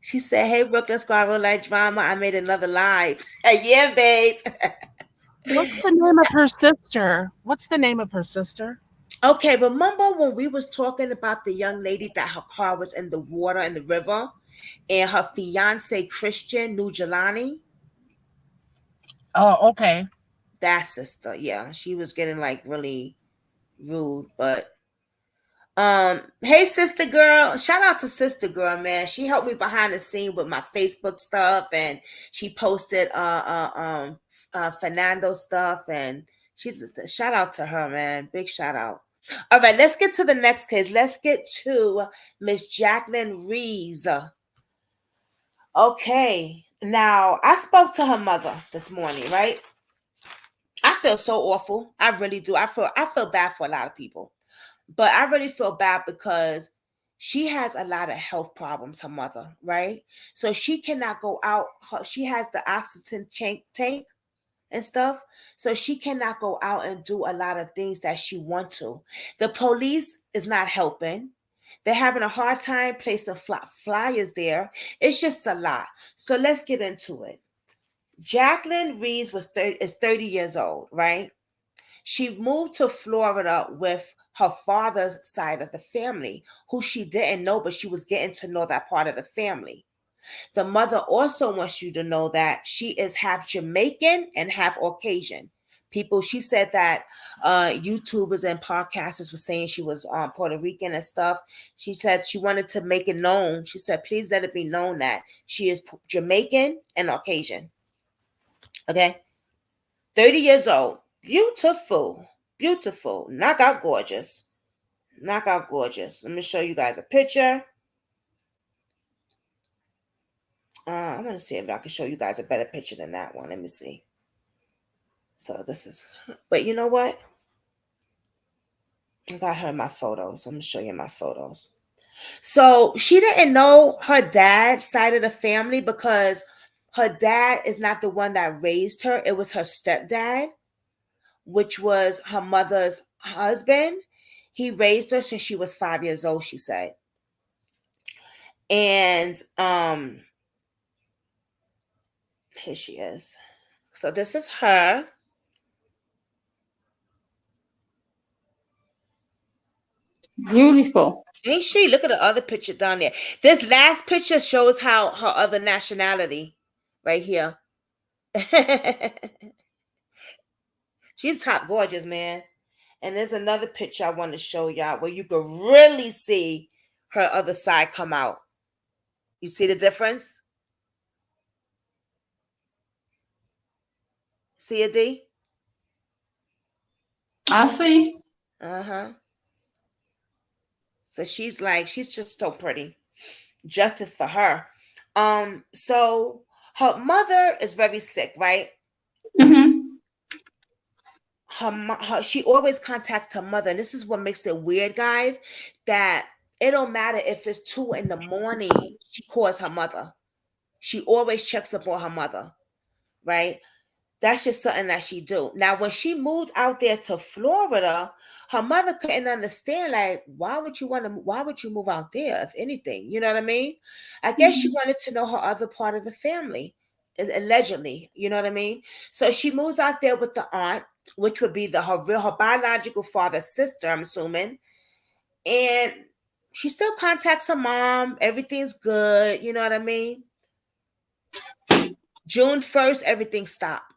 She said, hey, Brooklyn Squad Real Life Drama. I made another live. Yeah, babe. What's the name of her sister? What's the name of her sister? Okay, remember when we was talking about the young lady that her car was in the water in the river, and her fiance Christian Nujalani? Oh, okay. That sister, yeah, she was getting like really rude. But hey, sister girl, shout out to sister girl, man. She helped me behind the scene with my Facebook stuff, and she posted Fernando stuff, and she's shout out to her, man. Big shout out. All right, let's get to the next case. Let's get to Miss Jacqueline Reyes. Okay, now I spoke to her mother this morning, right? I feel so awful. I really do. I feel bad for a lot of people. But I really feel bad because she has a lot of health problems, her mother, right? So she cannot go out. She has the oxygen tank and stuff. So she cannot go out and do a lot of things that she wants to. The police is not helping. They're having a hard time placing flyers there. It's just a lot. So let's get into it. Jacqueline Reyes is 30 years old, right? She moved to Florida with her father's side of the family, who she didn't know, but she was getting to know that part of the family. The mother also wants you to know that she is half Jamaican and half Caucasian. People, she said that YouTubers and podcasters were saying she was Puerto Rican and stuff. She said she wanted to make it known. She said, please let it be known that she is Jamaican and Caucasian. Okay. 30 years old. Beautiful. Beautiful. Knockout gorgeous. Knockout gorgeous. Let me show you guys a picture. I'm going to see if I can show you guys a better picture than that one. Let me see. So this is, but you know what? I got her in my photos. I'm going to show you my photos. So she didn't know her dad's side of the family because her dad is not the one that raised her. It was her stepdad, which was her mother's husband. He raised her since she was 5 years old, she said. And here she is. So this is her. Beautiful. Ain't she? Look at the other picture down there. This last picture shows how her other nationality right here. She's top gorgeous, man. And there's another picture I want to show y'all where you can really see her other side come out. You see the difference? See it, D? I see. Uh-huh. So she's just so pretty. Justice for her. So her mother is very sick, right? Mm-hmm. She always contacts her mother, and this is what makes it weird, guys, that it don't matter if it's 2 a.m, she calls her mother. She always checks up on her mother, right? That's just something that she do. Now, when she moved out there to Florida, her mother couldn't understand, like, why would you move out there, if anything? You know what I mean? I guess she wanted to know her other part of the family, allegedly. You know what I mean? So she moves out there with the aunt, which would be her biological father's sister, I'm assuming. And she still contacts her mom. Everything's good. You know what I mean? June 1st, everything stopped.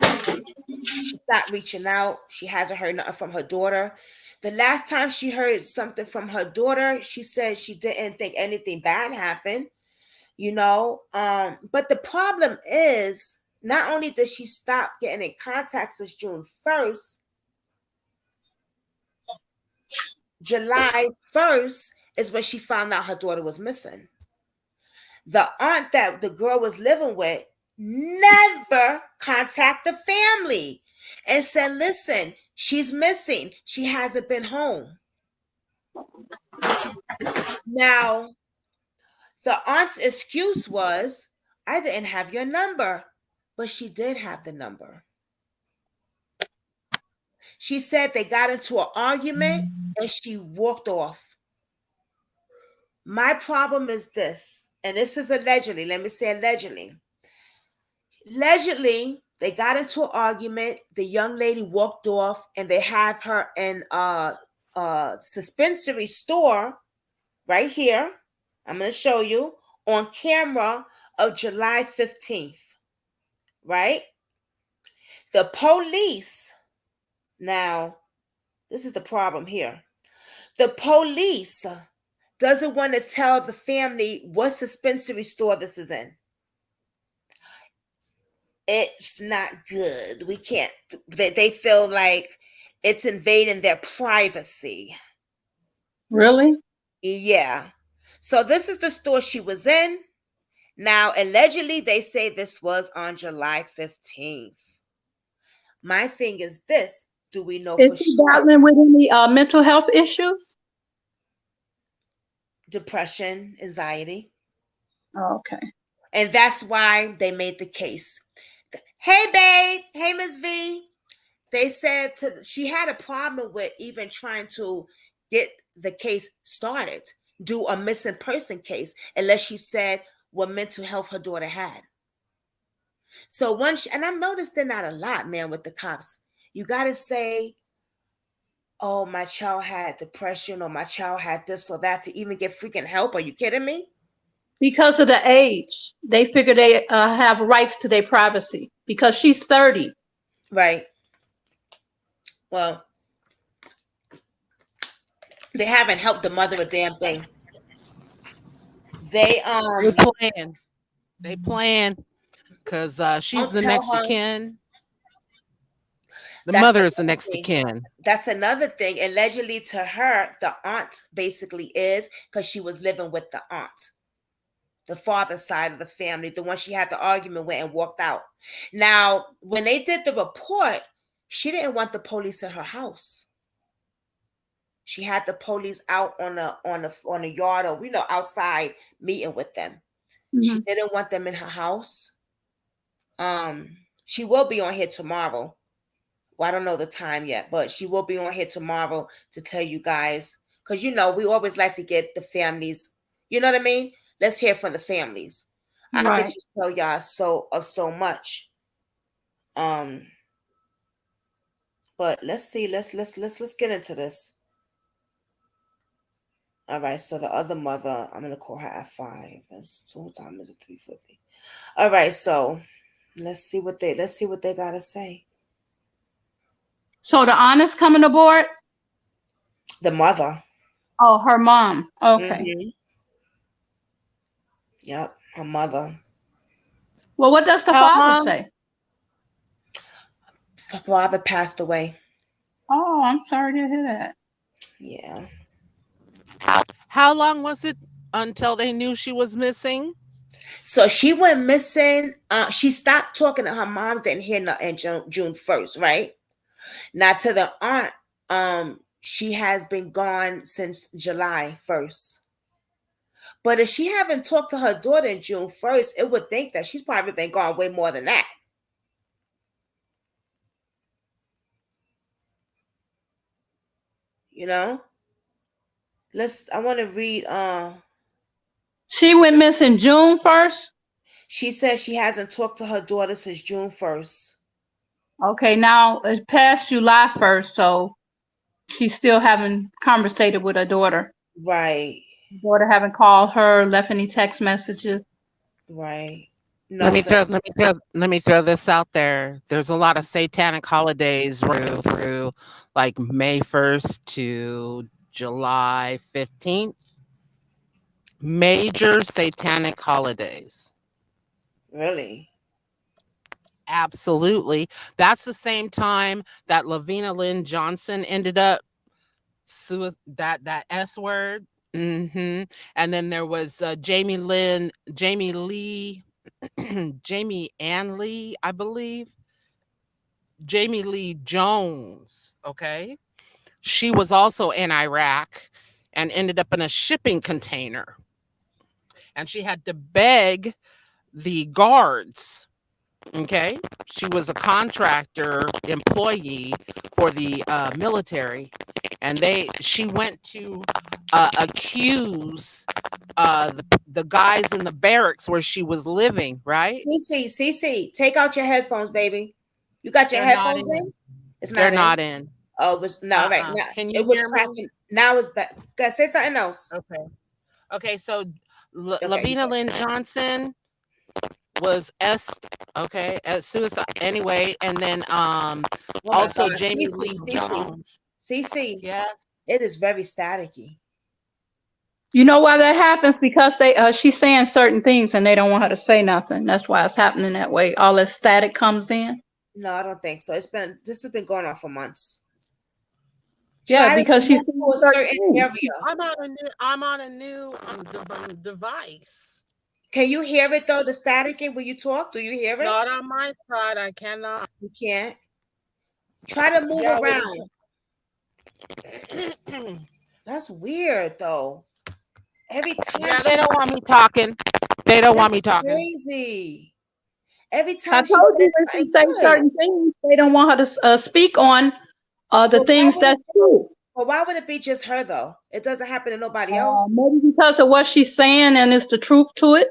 She stopped reaching out. She hasn't heard nothing from her daughter. The last time she heard something from her daughter, she said she didn't think anything bad happened, you know. But the problem is, not only did she stop getting in contact since June 1st, July 1st is when she found out her daughter was missing. The aunt that the girl was living with never contacted the family and said, listen, she's missing. She hasn't been home. Now, the aunt's excuse was, I didn't have your number, but she did have the number. She said they got into an argument and she walked off. My problem is this, and this is allegedly, let me say allegedly. Allegedly, they got into an argument. The young lady walked off, and they have her in a dispensary store right here. I'm going to show you on camera of July 15th, right? The police, now, this is the problem here. The police doesn't want to tell the family what dispensary store this is in. It's not good. We can't, they feel like it's invading their privacy. Really? Yeah. So this is the store she was in. Now, allegedly, they say this was on July 15th. My thing is this. Do we know Is for she sure? battling with any mental health issues? Depression, anxiety. Okay. And that's why they made the case. Hey, babe. Hey, Miss V. They said she had a problem with even trying to get the case started, do a missing person case, unless she said what mental health her daughter had. So once, and I've noticed they're not a lot, man, with the cops. You got to say, oh, my child had depression, or my child had this or that, to even get freaking help. Are you kidding me? Because of the age, they figure they have rights to their privacy because she's 30. Right. Well, they haven't helped the mother a damn thing. They plan because she's the next of kin. The That's mother is the next of kin. That's another thing. Allegedly to her, the aunt basically is, because she was living with the aunt, the father's side of the family, the one she had the argument with and walked out. Now, when they did the report, she didn't want the police in her house. She had the police out on a yard, or outside meeting with them. Mm-hmm. She didn't want them in her house. She will be on here tomorrow. Well, I don't know the time yet, but she will be on here tomorrow to tell you guys, because we always like to get the families. You know what I mean? Let's hear from the families. Right. I could just tell y'all so much. But let's see. Let's get into this. All right. So the other mother, I'm gonna call her at 5. What time is it? 3:50. All right. So let's see what they gotta say. So the aunt is coming aboard? The mother. Oh, her mom. Okay. Mm-hmm. Yep, her mother. Well, what does the father say? Her father passed away. Oh, I'm sorry to hear that. Yeah. How long was it until they knew she was missing? So she went missing. She stopped talking to her mom, didn't hear nothing June 1st, right? Now to the aunt, she has been gone since July 1st. But if she haven't talked to her daughter in June 1st, it would think that she's probably been gone way more than that. I want to read. She went missing June 1st? She says she hasn't talked to her daughter since June 1st. Okay, now it passed July 1st, so she still haven't conversated with her daughter. Right. Daughter haven't called her, left any text messages. Right. Let me throw Nothing. let me throw this out there. There's a lot of satanic holidays through like May 1st to July 15th. Major satanic holidays. Really? Absolutely. That's the same time that Lavina Lynn Johnson ended up that S word. And then there was Jamie Lee, Jamie Ann Lee, I believe. Jamie Lee Jones. Okay. She was also in Iraq and ended up in a shipping container. And she had to beg the guards. Okay. She was a contractor employee for the military. And she went to accuse the guys in the barracks where she was living, right? CC, take out your headphones, baby. You got your headphones in? It's not They're in. not in. Oh, it was no, right now. Can you It was hear cracking. me? Now it's back. Go say something else. Okay, so Okay, Lavina Lynn Johnson was suicide anyway, and then also God. Jamie Lee Jones. CC, Yeah. it is very staticky. You know why that happens? Because she's saying certain things and they don't want her to say nothing. That's why it's happening that way. All that static comes in. No, I don't think so. This has been going on for months. Yeah, because she's for a certain area. I'm on a new device. Can you hear it though? The static when you talk? Do you hear it? Not on my side. I cannot. You can't. Try to move around. That's weird though. Every time. Yeah, they don't want me talking. They don't want me talking. Crazy. Every time I told you when she say certain things, they don't want her to speak on the things that's true. Well, why would it be just her though? It doesn't happen to nobody else. Maybe because of what she's saying and it's the truth to it.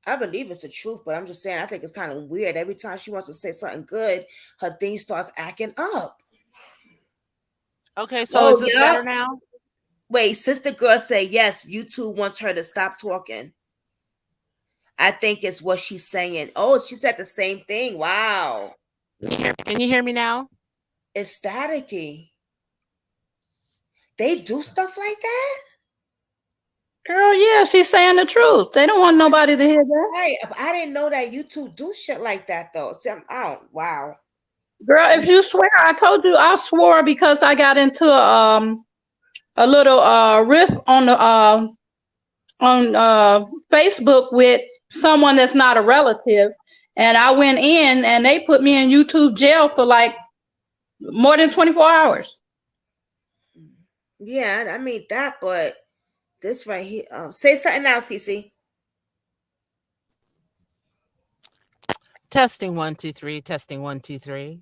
I believe it's the truth, but I'm just saying I think it's kind of weird. Every time she wants to say something good, her thing starts acting up. Okay, so is this better now? Wait, sister girl say yes. YouTube wants her to stop talking. I think it's what she's saying. Oh, she said the same thing. Wow. Can you hear me now? It's staticky. They do stuff like that? Girl, yeah, she's saying the truth. They don't want nobody to hear that. Hey, I didn't know that YouTube do shit like that though. See, wow. Girl, if you swear, I told you I swore because I got into a little riff on the Facebook with someone that's not a relative, and I went in and they put me in YouTube jail for like more than 24 hours. Yeah, I mean that, but this right here. Say something now, CC. Testing 1 2 3. Testing 1 2 3.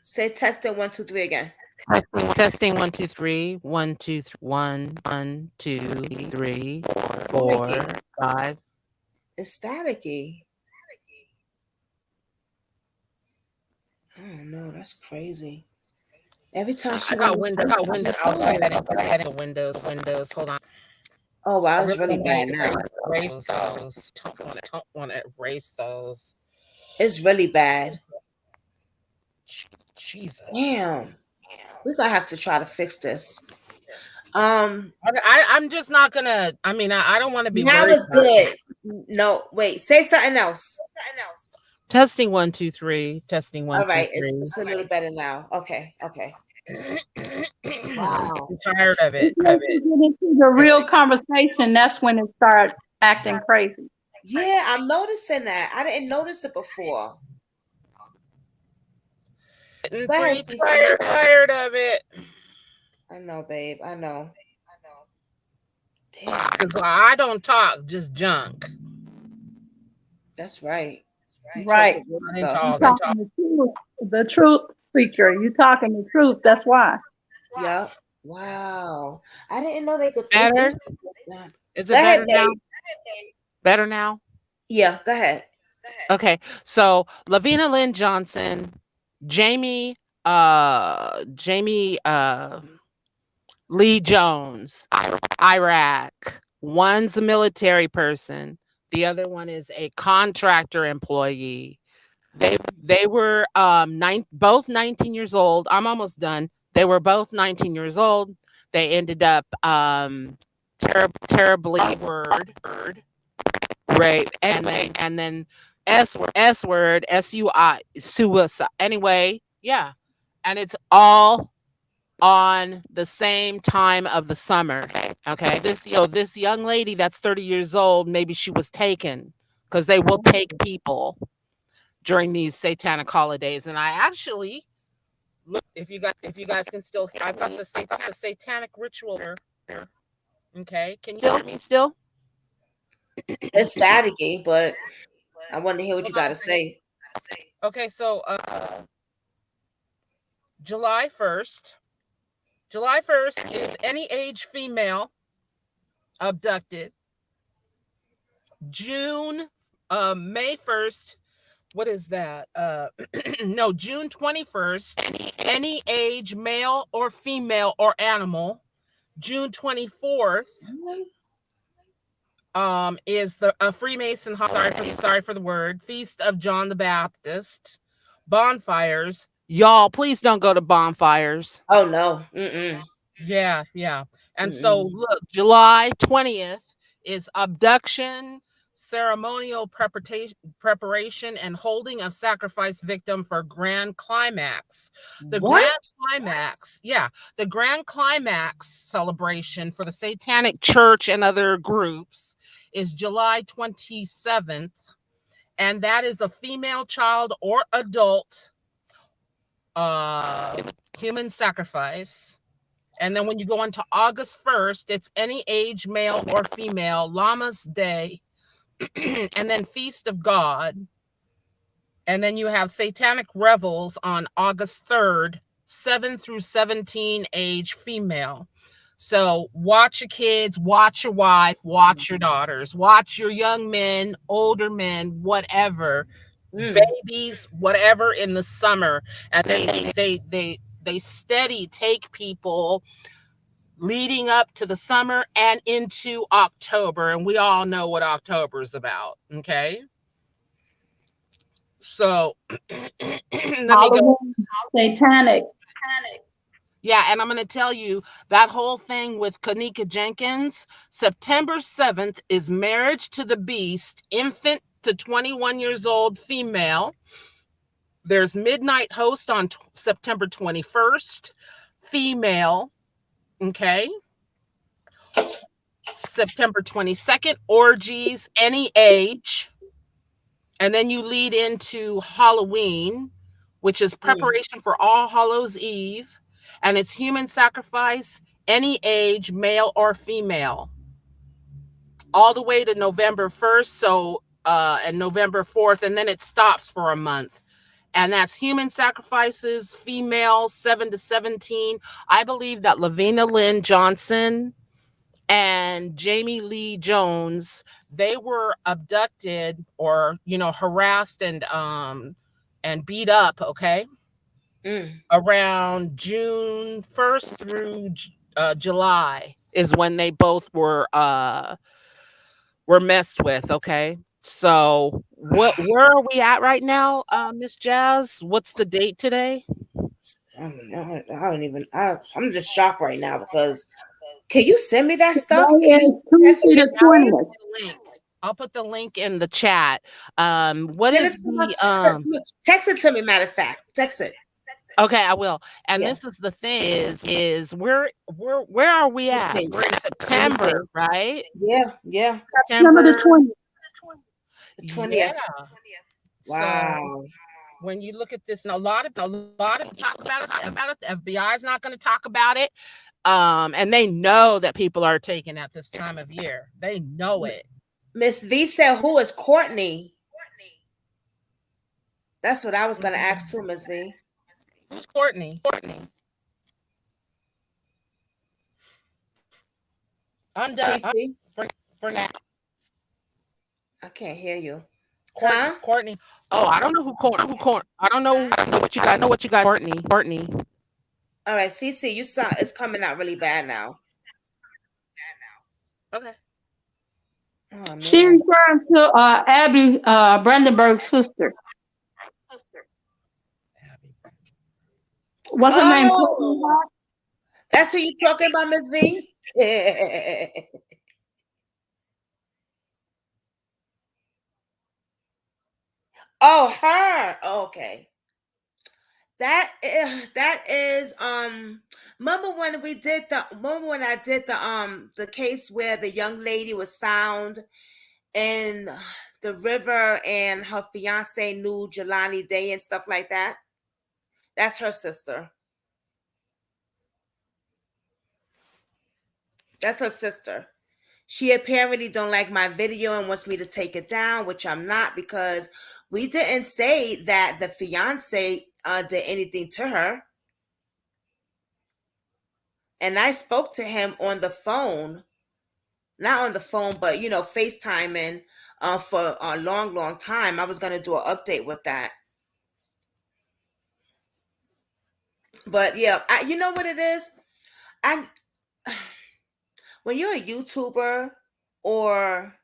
Say testing 1 2 3 again. Testing 1 2 3. 1 2 1 1 2 3 4 5. It's staticky. Oh no, that's crazy. Every time she got windows. I'll say that I had the windows. Hold on. Oh wow, it's really bad now. Erase those. Don't want to erase those. It's really bad. Jesus. Damn. We're gonna have to try to fix this. I'm just not gonna. I mean, I don't want to be. Now it's good. No, wait. Say something else. Testing 1 2 3. Testing 1 2 3. All right, 2 3. it's a little better now. Okay. Wow. I'm tired of it. Get into the real conversation. That's when it starts acting crazy. Yeah, I'm noticing that. I didn't notice it before. Tired of it. I know, babe. I know. Damn. Because I don't talk, just junk. That's right. Right. You're talking the truth speaker. You talking the truth. That's why. Yep. Wow. I didn't know they could. Better? Is it better now? Better now? Yeah, go ahead. Okay. So Lavina Lynn Johnson, Jamie Lee Jones, Iraq One's a military person. The other one is a contractor employee. They were both 19 years old. I'm almost done. They were both 19 years old. They ended up terribly word rape, and then S word SUI suicide. Anyway, yeah, and it's all on the same time of the summer. Okay, this young lady that's 30 years old, maybe she was taken, because they will take people during these satanic holidays. And I actually look, if you guys can still hear, I've got the satanic ritual here. Okay, can you hear me still? It's staticky, but I want to hear what you got to say. Okay, so July 1st is any age female abducted. May 1st, what is that? No, June 21st, any age male or female or animal. June 24th is the Freemason, sorry for the word, Feast of John the Baptist. Bonfires. Y'all, please don't go to bonfires. Oh no. Yeah. And so look, July 20th is abduction, ceremonial preparation and holding of sacrifice victim for grand climax. The grand climax celebration for the Satanic Church and other groups is July 27th, and that is a female child or adult human sacrifice. And then when you go into August 1st, it's any age male or female, Lammas Day, and then Feast of God. And then you have Satanic Revels on August 3rd, 7 through 17 age female. So watch your kids, watch your wife, watch your daughters, watch your young men, older men, whatever, babies, whatever, in the summer. And they steady take people leading up to the summer and into October. And we all know what October is about. Okay. So let me go. Satanic. Yeah, and I'm going to tell you that whole thing with Kanika Jenkins. September 7th is Marriage to the Beast, infant to 21 years old female. There's Midnight Host on September 21st, female. Okay. September 22nd, orgies, any age. And then you lead into Halloween, which is preparation for All Hallows Eve. And it's human sacrifice, any age, male or female, all the way to November 1st. So, and November 4th, and then it stops for a month. And that's human sacrifices, female, 7 to 17. I believe that Lavina Lynn Johnson and Jamie Lee Jones, they were abducted or, harassed and beat up. Okay. Around June 1st through July is when they both were messed with. Okay. So where are we at right now, Miss Jazz? What's the date today? I'm just shocked right now because can you send me that stuff? I'll put the link in the chat. Text it to me, matter of fact. Text it. Okay, I will. And this is the thing is where are we at? We're in September, right? Yeah. September the 20th. The 20th. Yeah. Wow. So when you look at this, and a lot of talk about it. The FBI is not going to talk about it. And they know that people are taken at this time of year. They know it. Miss V said, who is Courtney? That's what I was going to ask too, Miss V. Who's Courtney? I'm done. For now. I can't hear you. Courtney. Oh, I don't know who Courtney. I don't know what you guys know. Courtney. All right, CC, you saw it's coming out really bad now. Okay. Oh She man. referring to Abby Brandenburg's sister. What's her name? Courtney Oh, Hart? that's who you talking about, Miss V? Oh, her. Okay. That is remember when I did the case where the young lady was found in the river and her fiance knew Jelani Day and stuff like that? That's her sister. That's her sister. She apparently don't like my video and wants me to take it down, which I'm not, because we didn't say that the fiance did anything to her. And I spoke to him on the phone, not on the phone, but FaceTiming for a long, long time. I was gonna do an update with that, but yeah, you know what it is. I When you're a YouTuber, or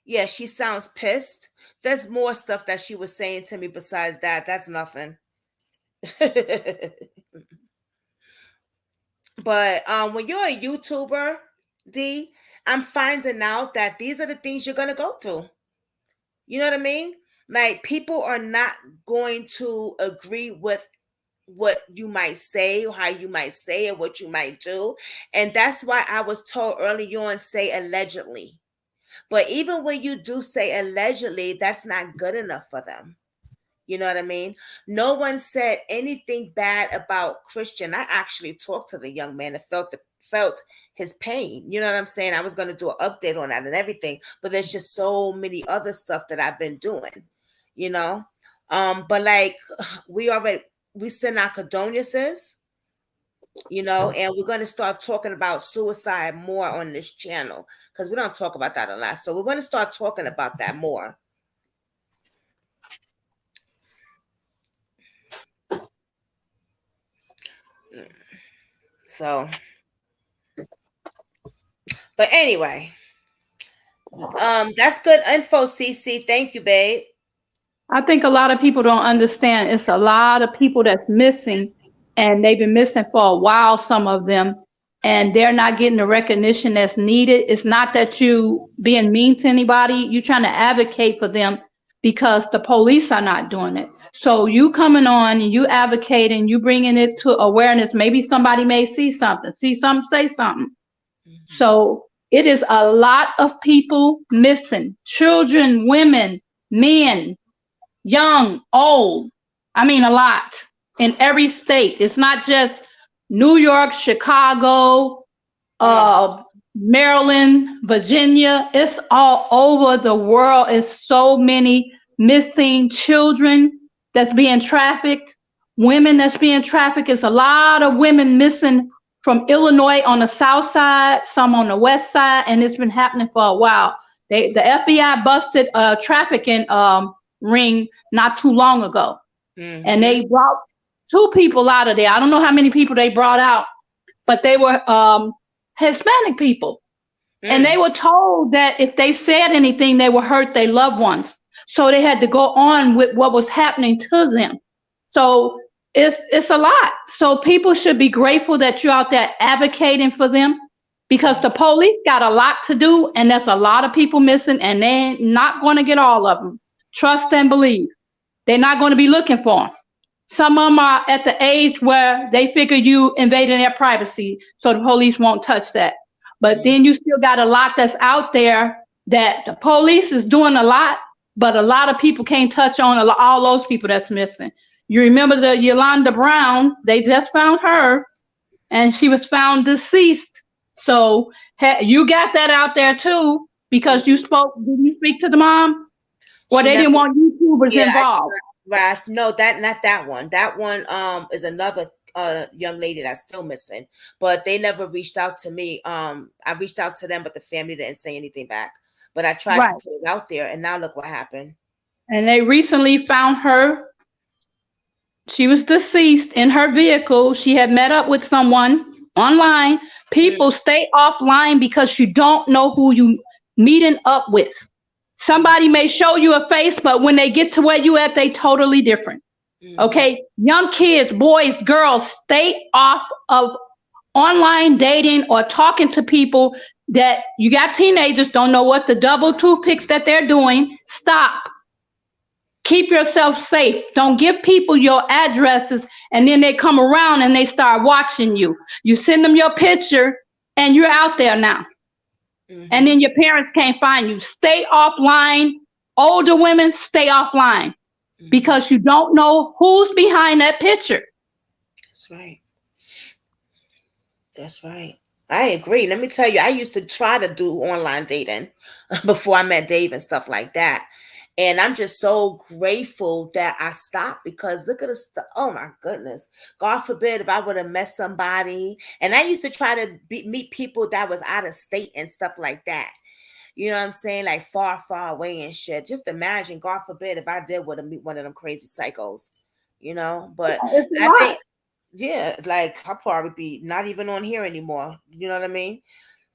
yeah, she sounds pissed. There's more stuff that she was saying to me besides that. That's nothing. But when you're a YouTuber, D, I'm finding out that these are the things you're gonna go through. You know what I mean? Like, people are not going to agree with what you might say, or how you might say it, what you might do. And that's why I was told early on, say allegedly. But even when you do say allegedly, that's not good enough for them. You know what I mean? No one said anything bad about Christian. I actually talked to the young man and felt his pain. You know what I'm saying? I was going to do an update on that and everything, but there's just so many other stuff that I've been doing, you know? But like, we send our condolences, and we're going to start talking about suicide more on this channel, because we don't talk about that a lot. So we're going to start talking about that more. So, but anyway, that's good info, CC. Thank you, babe. I think a lot of people don't understand. It's a lot of people that's missing, and they've been missing for a while, some of them, and they're not getting the recognition that's needed. It's not that you being mean to anybody. You're trying to advocate for them because the police are not doing it. So you coming on and you advocating, you bringing it to awareness. Maybe somebody may see something, say something. So it is a lot of people missing, children, women, men, young, old. I mean, a lot in every state. It's not just New York, Chicago, Maryland, Virginia. It's all over the world. It's so many missing children that's being trafficked, women that's being trafficked. It's a lot of women missing from Illinois on the south side, some on the west side, and it's been happening for a while. The FBI busted a trafficking ring not too long ago, and they brought 2 people out of there. I don't know how many people they brought out, but they were Hispanic people, and they were told that if they said anything, they would hurt their loved ones. So they had to go on with what was happening to them. So it's a lot. So people should be grateful that you're out there advocating for them, because the police got a lot to do, and there's a lot of people missing, and they're not going to get all of them. Trust and believe. They're not going to be looking for them. Some of them are at the age where they figure you invading their privacy, so the police won't touch that. But then you still got a lot that's out there that the police is doing a lot, but a lot of people can't touch on all those people that's missing. You remember the Yolanda Brown? They just found her, and she was found deceased. So you got that out there too, because you spoke. Did you speak to the mom? Well, they didn't want YouTubers involved. Right. No, not that one. That one is another young lady that's still missing, but they never reached out to me. I reached out to them, but the family didn't say anything back. But I tried to put it out there, and now look what happened. And they recently found her. She was deceased in her vehicle. She had met up with someone online. People stay offline because you don't know who you meeting up with. Somebody may show you a face, but when they get to where you at, they totally different. Okay, young kids, boys, girls, stay off of online dating or talking to people that you got. Teenagers don't know what the double toothpicks that they're doing. Stop. Keep yourself safe. Don't give people your addresses and then they come around and they start watching you. You send them your picture and you're out there now. And then your parents can't find you. Stay offline. Older women, stay offline because you don't know who's behind that picture. That's right. That's right. I agree. Let me tell you, I used to try to do online dating before I met Dave and stuff like that. And I'm just so grateful that I stopped because look at the stuff. Oh my goodness. God forbid if I would have met somebody. And I used to try to meet people that was out of state and stuff like that. You know what I'm saying? Like far, far away and shit. Just imagine, God forbid, if I did want to meet one of them crazy psychos, you know? But I think, yeah, like I'll probably be not even on here anymore. You know what I mean?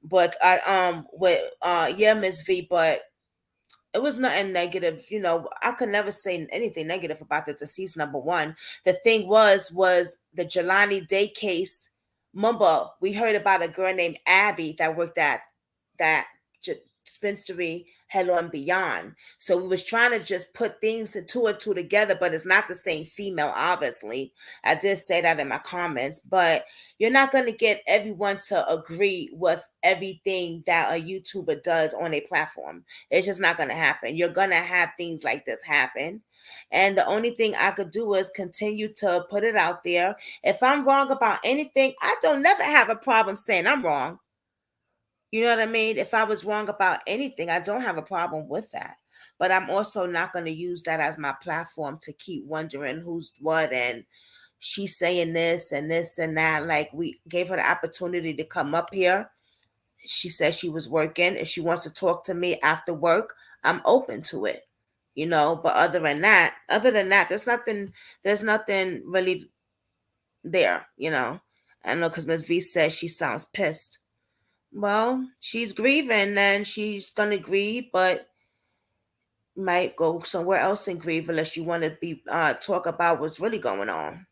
But yeah, Miss V, but it was nothing negative. You know, I could never say anything negative about the deceased, number one. The thing was the Jelani Day case. Remember, we heard about a girl named Abby that worked at that dispensary Hello and Beyond. So we was trying to just put things two and two together, but it's not the same female, obviously. I did say that in my comments, but you're not going to get everyone to agree with everything that a YouTuber does on a platform. It's just not going to happen. You're going to have things like this happen. And the only thing I could do is continue to put it out there. If I'm wrong about anything, I don't never have a problem saying I'm wrong. You know what I mean? If I was wrong about anything, I don't have a problem with that. But I'm also not going to use that as my platform to keep wondering who's what and she's saying this and this and that. Like, we gave her the opportunity to come up here. She said she was working. If she wants to talk to me after work, I'm open to it. You know, but other than that, there's nothing really there, you know. I know because Ms. V says she sounds pissed. Well, she's grieving and she's going to grieve, but might go somewhere else and grieve unless you want to be talk about what's really going on.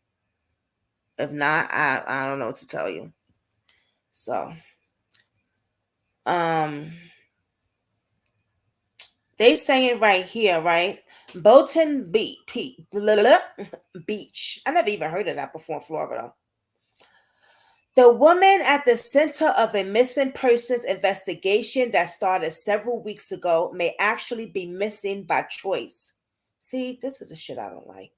If not, I don't know what to tell you. So, they saying right here, right? Bolton Beach. I never even heard of that before in Florida. The woman at the center of a missing persons investigation that started several weeks ago may actually be missing by choice. See, this is the shit I don't like.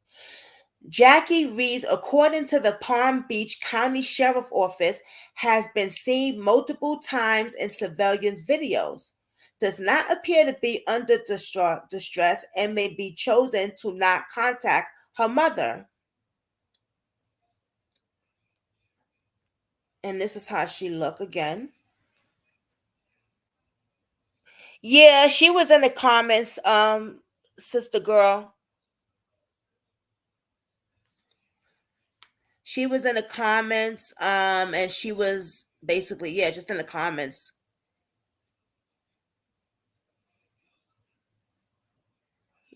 Jackie Reyes, according to the Palm Beach County Sheriff Office, has been seen multiple times in surveillance videos. Does not appear to be under distress and may be chosen to not contact her mother. And this is how she looked again. Yeah, she was in the comments, sister girl. She was in the comments, and she was basically, yeah, just in the comments.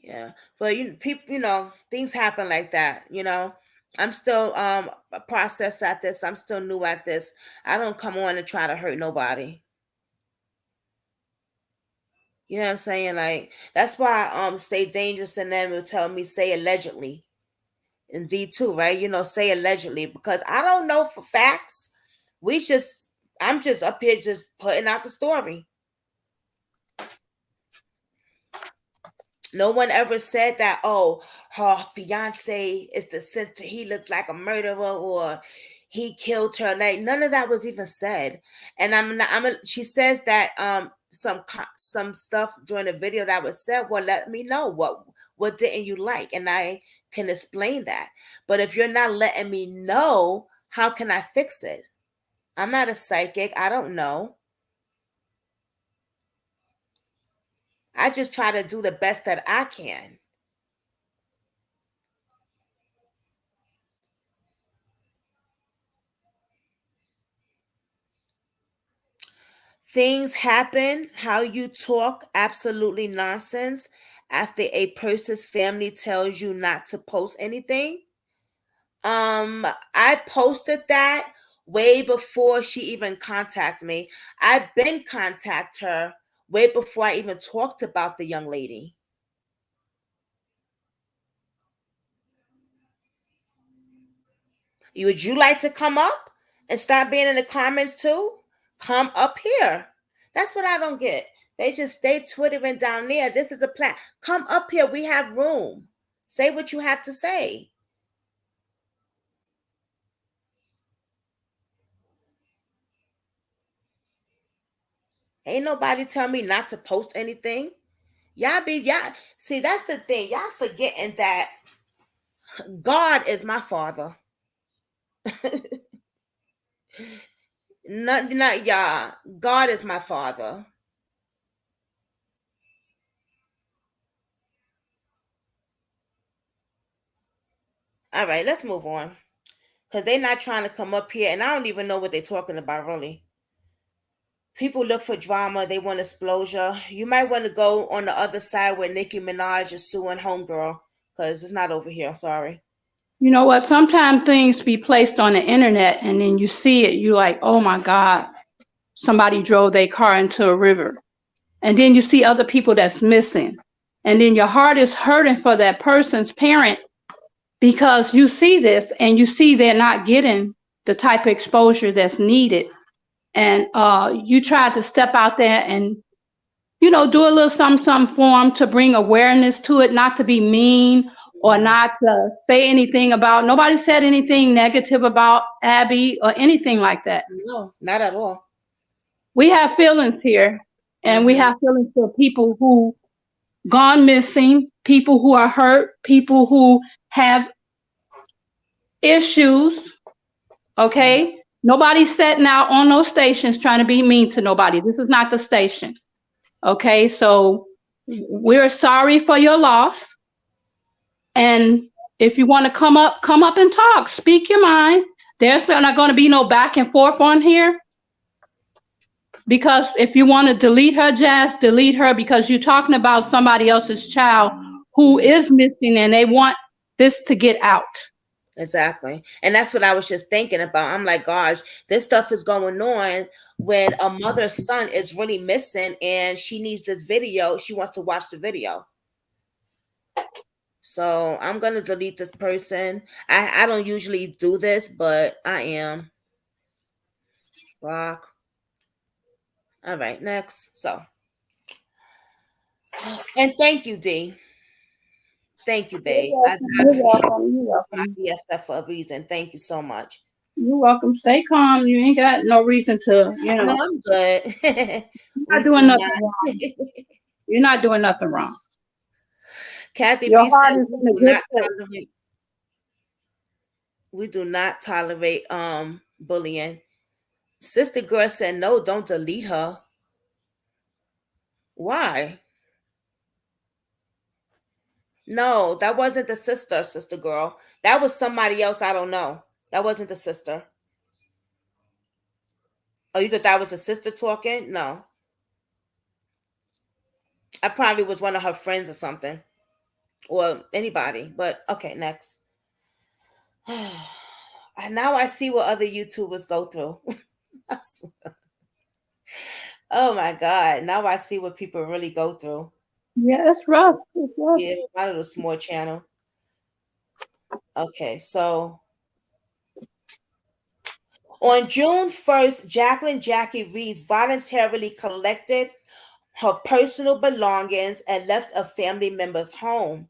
Yeah, but people, things happen like that. I'm still processed at this. I'm still new at this. I don't come on and try to hurt nobody. You know what I'm saying? Like, that's why stay dangerous and then will tell me say allegedly. In D2, right? Say allegedly, because I don't know for facts. I'm just up here just putting out the story. No one ever said that, oh, her fiance is the center. He looks like a murderer or he killed her. Like, none of that was even said. And she says that some stuff during the video that was said, well, let me know what didn't you like? And I can explain that. But if you're not letting me know, how can I fix it? I'm not a psychic. I don't know. I just try to do the best that I can. Things happen, how you talk, absolutely nonsense after a person's family tells you not to post anything. I posted that way before she even contacted me. I've been contact her way before I even talked about the young lady. Would you like to come up and stop being in the comments too? Come up here. That's what I don't get. They just stay twittering down there. This is a plan. Come up here. We have room. Say what you have to say. Ain't nobody tell me not to post anything. Y'all see, that's the thing. Y'all forgetting that God is my father. not y'all. God is my father. All right, let's move on. Because they're not trying to come up here, and I don't even know what they're talking about, really. People look for drama. They want exposure. You might want to go on the other side where Nicki Minaj is suing Homegirl, because it's not over here. Sorry. You know what? Sometimes things be placed on the internet, and then you see it. You like, oh my God, somebody drove their car into a river. And then you see other people that's missing. And then your heart is hurting for that person's parent because you see this and you see they're not getting the type of exposure that's needed. And you try to step out there and, you know, do a little something for them to bring awareness to it, not to be mean or not to say anything about, nobody said anything negative about Abby or anything like that. No, not at all. We have feelings here, and we have feelings for people who gone missing, people who are hurt, people who have issues. Okay, nobody's sitting out on those stations trying to be mean to nobody. This is not the station. Okay, so we're sorry for your loss, and if you want to come up and talk, speak your mind. There's not going to be no back and forth on here. Because if you want to delete her, Jazz, delete her, because you're talking about somebody else's child who is missing and they want this to get out. Exactly. And that's what I was just thinking about. I'm like, gosh, this stuff is going on when a mother's son is really missing and she needs this video. She wants to watch the video. So I'm going to delete this person. I don't usually do this, but I am. Block. All right, next. So, and thank you, D. Thank you, babe. You're welcome. I BFF for a reason. Thank you so much. You're welcome. Stay calm. You ain't got no reason to, you know. No, I'm good. You're not doing nothing wrong. You're not doing nothing wrong. Kathy Your B heart said is in a good place. We do not tolerate bullying. Sister girl said no, don't delete her. Why? No, that wasn't the sister girl. That was somebody else. I don't know. That wasn't the sister. Oh, you thought that was the sister talking? No. I probably was one of her friends or something. Or anybody. But okay, next. And now I see what other YouTubers go through. Oh my God. Now I see what people really go through. Yeah, it's rough. It's rough. Yeah, my little small channel. Okay, so on June 1st, Jacqueline Jackie Reyes voluntarily collected her personal belongings and left a family member's home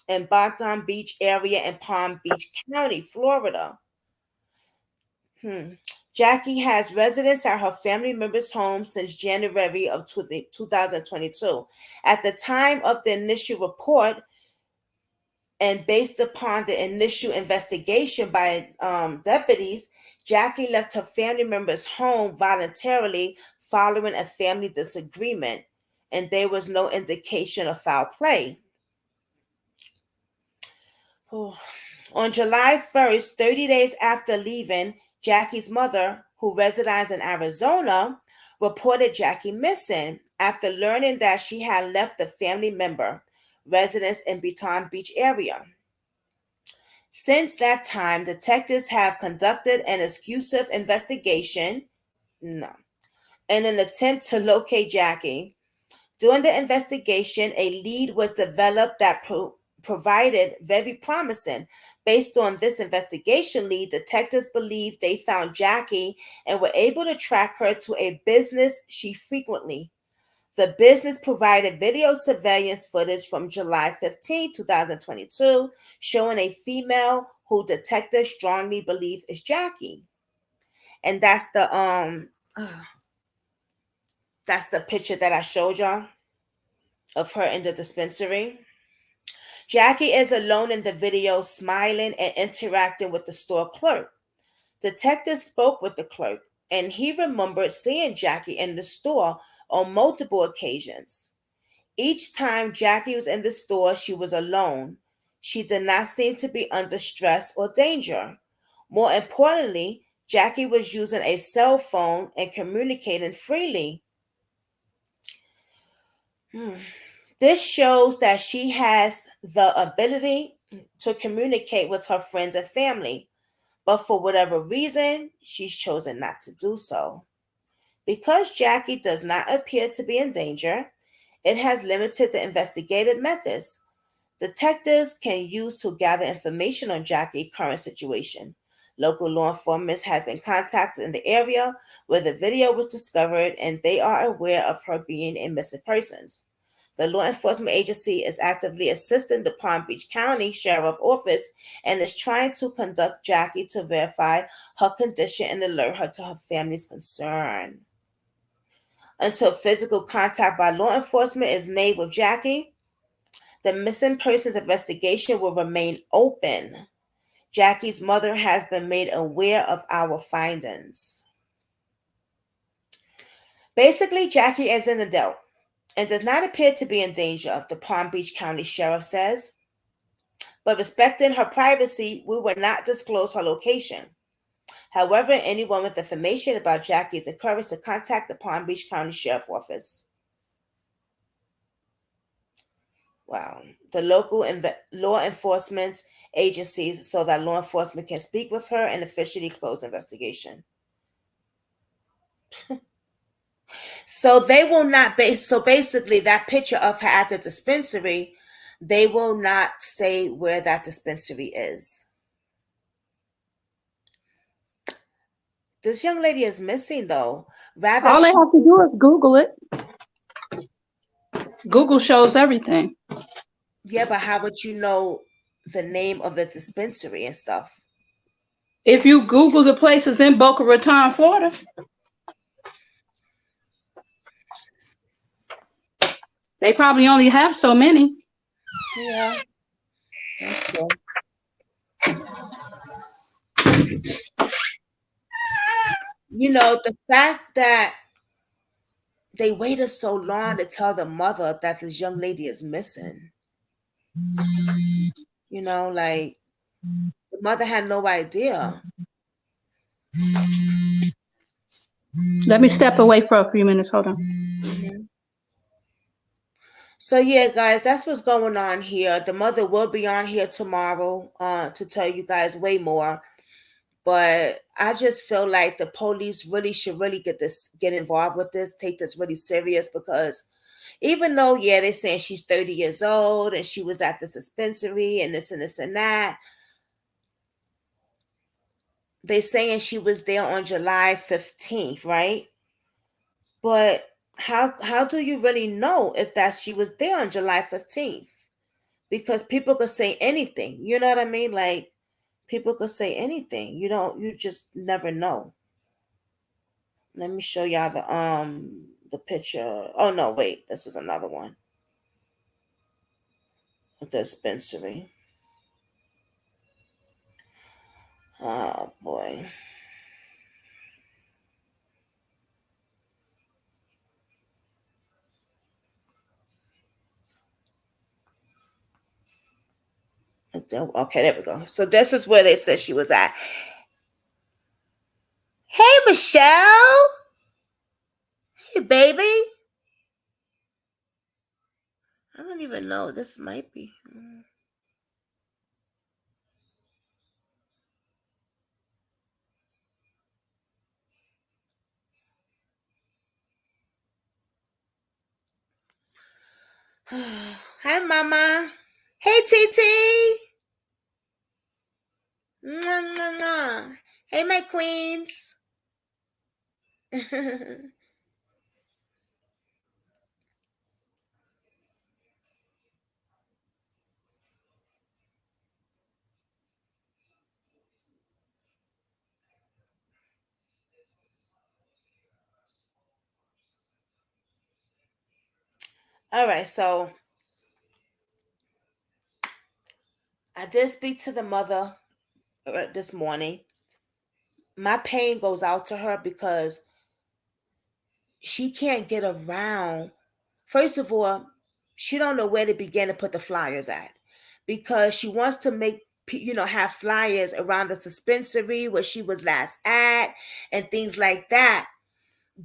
in Boynton Beach area in Palm Beach County, Florida. Jackie has residence at her family member's home since January of 2022. At the time of the initial report, and based upon the initial investigation by deputies, Jackie left her family member's home voluntarily following a family disagreement, and there was no indication of foul play. On July 1st, 30 days after leaving, Jackie's mother, who resides in Arizona, reported Jackie missing after learning that she had left the family member residence in Baton Beach area. Since that time, detectives have conducted an exclusive investigation in an attempt to locate Jackie. During the investigation, a lead was developed that provided very promising. Based on this investigation lead, detectives believe they found Jackie and were able to track her to a business she frequently. The business provided video surveillance footage from July 15, 2022, showing a female who detectives strongly believe is Jackie. And that's the picture that I showed y'all of her in the dispensary. Jackie is alone in the video, smiling and interacting with the store clerk. Detectives spoke with the clerk, and he remembered seeing Jackie in the store on multiple occasions. Each time Jackie was in the store, she was alone. She did not seem to be under stress or danger. More importantly, Jackie was using a cell phone and communicating freely. This shows that she has the ability to communicate with her friends and family, but for whatever reason, she's chosen not to do so. Because Jackie does not appear to be in danger, it has limited the investigative methods detectives can use to gather information on Jackie's current situation. Local law enforcement has been contacted in the area where the video was discovered, and they are aware of her being a missing person. The law enforcement agency is actively assisting the Palm Beach County Sheriff's Office and is trying to conduct Jackie to verify her condition and alert her to her family's concern. Until physical contact by law enforcement is made with Jackie, the missing persons investigation will remain open. Jackie's mother has been made aware of our findings. Basically, Jackie is an adult and does not appear to be in danger, the Palm Beach County Sheriff says. But respecting her privacy, we will not disclose her location. However, anyone with information about Jackie is encouraged to contact the Palm Beach County Sheriff's Office. Wow. The local law enforcement agencies so that law enforcement can speak with her and officially close the investigation. So they will not so basically that picture of her at the dispensary, they will not say where that dispensary is. This young lady is missing though. Rather, all they have to do is Google it. Google shows everything. Yeah, but how would you know the name of the dispensary and stuff? If you Google the places in Boca Raton, Florida. They probably only have so many. Yeah, that's true. You know, the fact that they waited so long to tell the mother that this young lady is missing. You know, like the mother had no idea. Let me step away for a few minutes. Hold on. Mm-hmm. So yeah, guys, that's what's going on here. The mother will be on here tomorrow to tell you guys way more. But I just feel like the police really should get involved with this, take this really serious, because even though, yeah, they're saying she's 30 years old and she was at this dispensary and this and this and that, they're saying she was there on July 15th, right? But how do you really know if she was there on July 15th? Because people could say anything, you know what I mean? Like, people could say anything. You just never know. Let me show y'all the picture. Oh no, wait, this is another one. The dispensary. Oh boy. Okay, there we go. So this is where they said she was at. Hey, Michelle. Hey, baby. I don't even know. This might be. Hi, Mama. Hey, TT. Mwah, mwah, mwah. Hey, my queens. All right, so I did speak to the mother this morning. My pain goes out to her because she can't get around. First of all, she don't know where to begin to put the flyers at because she wants to make have flyers around the dispensary where she was last at and things like that.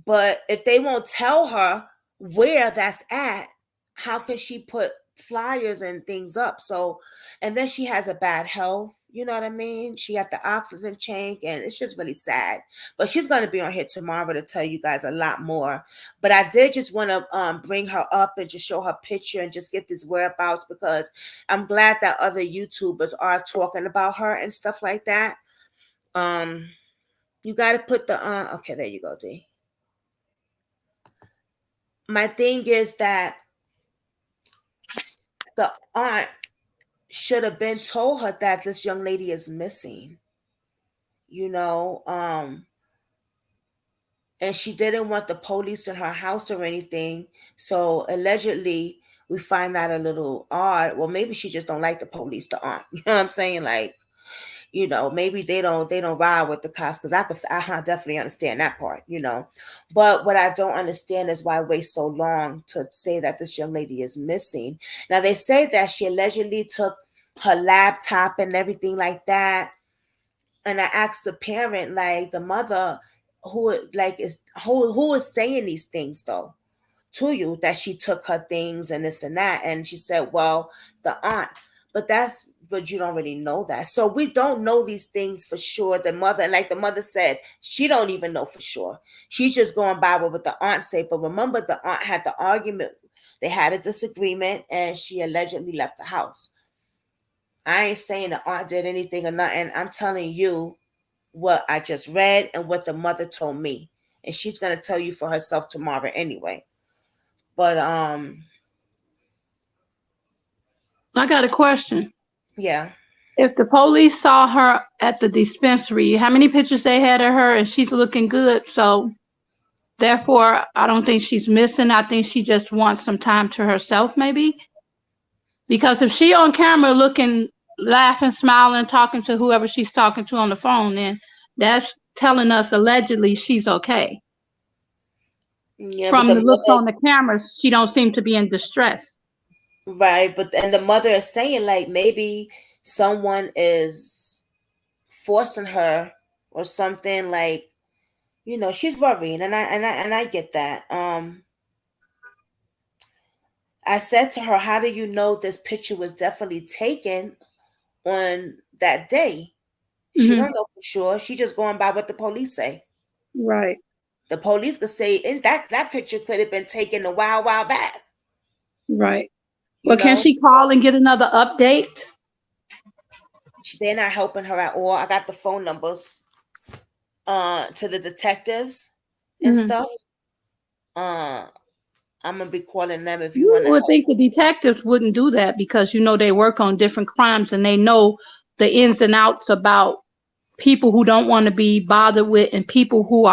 But if they won't tell her where that's at, how can she put flyers and things up? So, and then she has a bad health. You know what I mean? She had the oxygen tank, and it's just really sad. But she's going to be on here tomorrow to tell you guys a lot more. But I did just want to bring her up and just show her picture and just get these whereabouts because I'm glad that other YouTubers are talking about her and stuff like that. You got to put the okay, there you go, D. My thing is that the aunt should have been told her that this young lady is missing, and she didn't want the police in her house or anything. So allegedly, we find that a little odd. Well, maybe she just don't like the police, the aunt. You know what I'm saying? Like, maybe they don't ride with the cops because I definitely understand that part, But what I don't understand is why wait so long to say that this young lady is missing. Now they say that she allegedly took her laptop and everything like that. And I asked the parent, like the mother, who is saying these things though to you, that she took her things and this and that. And she said, well, the aunt. But you don't really know that. So we don't know these things for sure. The mother, like the mother said, she don't even know for sure. She's just going by what the aunt said. But remember, the aunt had the argument. They had a disagreement and she allegedly left the house. I ain't saying the aunt did anything or nothing. I'm telling you what I just read and what the mother told me. And she's going to tell you for herself tomorrow anyway. But I got a question. Yeah. If the police saw her at the dispensary, how many pictures they had of her and she's looking good? So therefore, I don't think she's missing. I think she just wants some time to herself, maybe. Because if she on camera looking, laughing, smiling, talking to whoever she's talking to on the phone, then that's telling us allegedly she's okay. Yeah, from the looks on the camera, she don't seem to be in distress. Right, and the mother is saying like maybe someone is forcing her or something, like, she's worrying, and I get that. I said to her, how do you know this picture was definitely taken on that day? She don't know for sure. She just going by what the police say. Right. The police could say, and that picture could have been taken a while back. Right. Well, can she call and get another update? They're not helping her at all. I got the phone numbers to the detectives and stuff. I'm gonna be calling them if you want to. You would think the detectives wouldn't do that because they work on different crimes and they know the ins and outs about people who don't want to be bothered with and people who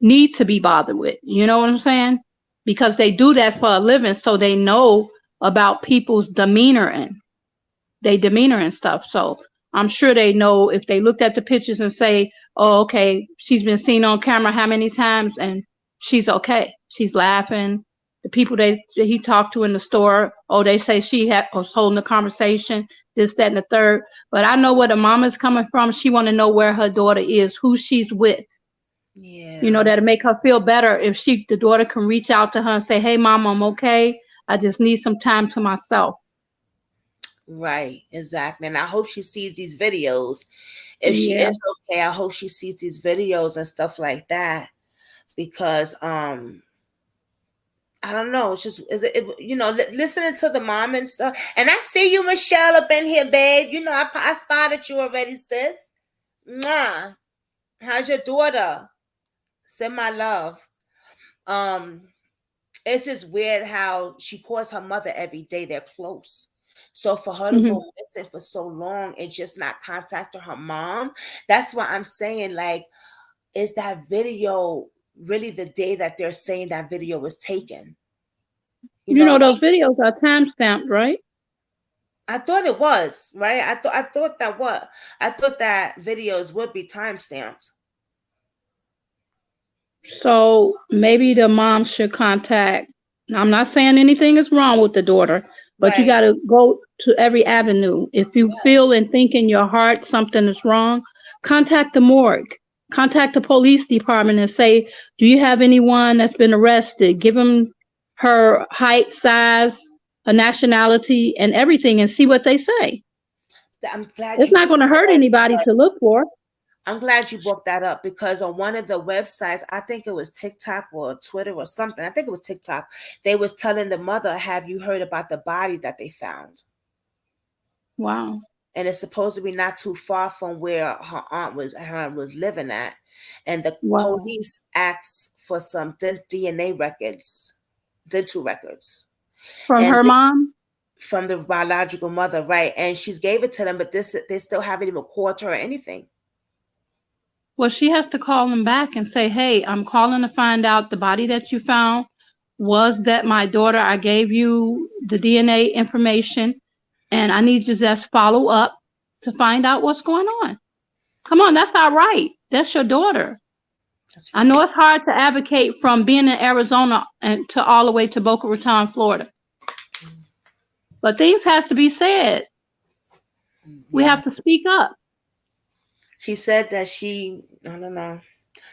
need to be bothered with. You know what I'm saying? Because they do that for a living, so they know about people's demeanor and stuff. So I'm sure they know if they looked at the pictures and say, oh, okay, she's been seen on camera how many times and she's okay. She's laughing. The people he talked to in the store, they say she was holding a conversation, this, that, and the third. But I know where the mama's coming from. She want to know where her daughter is, who she's with. Yeah. You know, that'll make her feel better if the daughter can reach out to her and say, hey, mom, I'm okay. I just need some time to myself. Right, exactly. And I hope she sees these videos. If she is okay, I hope she sees these videos and stuff like that. Because I don't know. It's just you know, listening to the mom and stuff. And I see you, Michelle, up in here, babe. You know, I spotted you already, sis. Mwah. How's your daughter? Send my love. It's just weird how she calls her mother every day. They're close. So for her to go missing for so long and just not contacting her mom, that's why I'm saying, like, is that video really the day that they're saying that video was taken? You know, those videos are timestamped, right? I thought it was, right? I thought that videos would be timestamped. So maybe the mom should contact. I'm not saying anything is wrong with the daughter, but you got to go to every avenue. If you feel and think in your heart something is wrong, contact the morgue, contact the police department and say, do you have anyone that's been arrested? Give them her height, size, a nationality, and everything, and see what they say. I'm glad it's not going to hurt anybody to look for. I'm glad you brought that up, because on one of the websites, I think it was TikTok or Twitter or something, I think it was TikTok, they was telling the mother, have you heard about the body that they found? Wow. And it's supposed to be not too far from where her aunt was living at. And the police asked for some DNA records, dental records. From her mom? From the biological mother, right. And she's gave it to them, but they still haven't even called her or anything. Well, she has to call them back and say, hey, I'm calling to find out the body that you found. Was that my daughter? I gave you the DNA information, and I need you to just follow up to find out what's going on. Come on, that's our right. That's your daughter. That's right. I know it's hard to advocate from being in Arizona and to all the way to Boca Raton, Florida. But things has to be said. We have to speak up. She said that I don't know.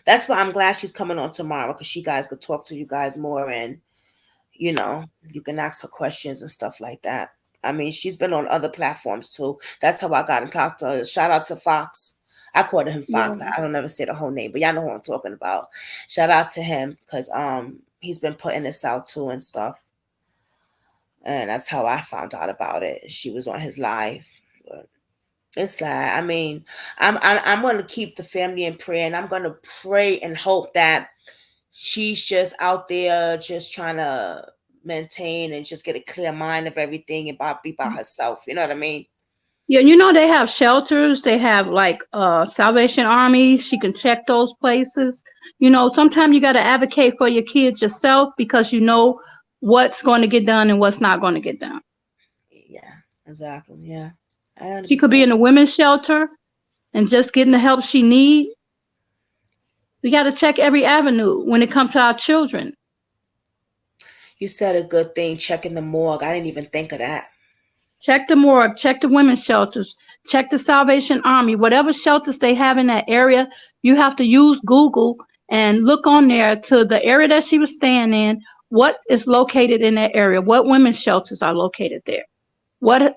That's why I'm glad she's coming on tomorrow, because you guys could talk to you guys more, and, you know, you can ask her questions and stuff like that. I mean, she's been on other platforms too. That's how I got in talk to her. Shout out to Fox. I called him Fox. Yeah. I don't ever say the whole name, but y'all know who I'm talking about. Shout out to him, because he's been putting this out too and stuff. And that's how I found out about it. She was on his live. But it's sad. I mean, I'm going to keep the family in prayer, and I'm going to pray and hope that she's just out there just trying to maintain and just get a clear mind of everything and be by herself. You know what I mean? Yeah, you know, they have shelters. They have like Salvation Army. She can check those places. You know, sometimes you got to advocate for your kids yourself, because you know what's going to get done and what's not going to get done. Yeah, exactly. Yeah. She could be in a women's shelter and just getting the help she needs. We got to check every avenue when it comes to our children. You said a good thing, checking the morgue. I didn't even think of that. Check the morgue, check the women's shelters, check the Salvation Army, whatever shelters they have in that area. You have to use Google and look on there to the area that she was staying in, what is located in that area, what women's shelters are located there, what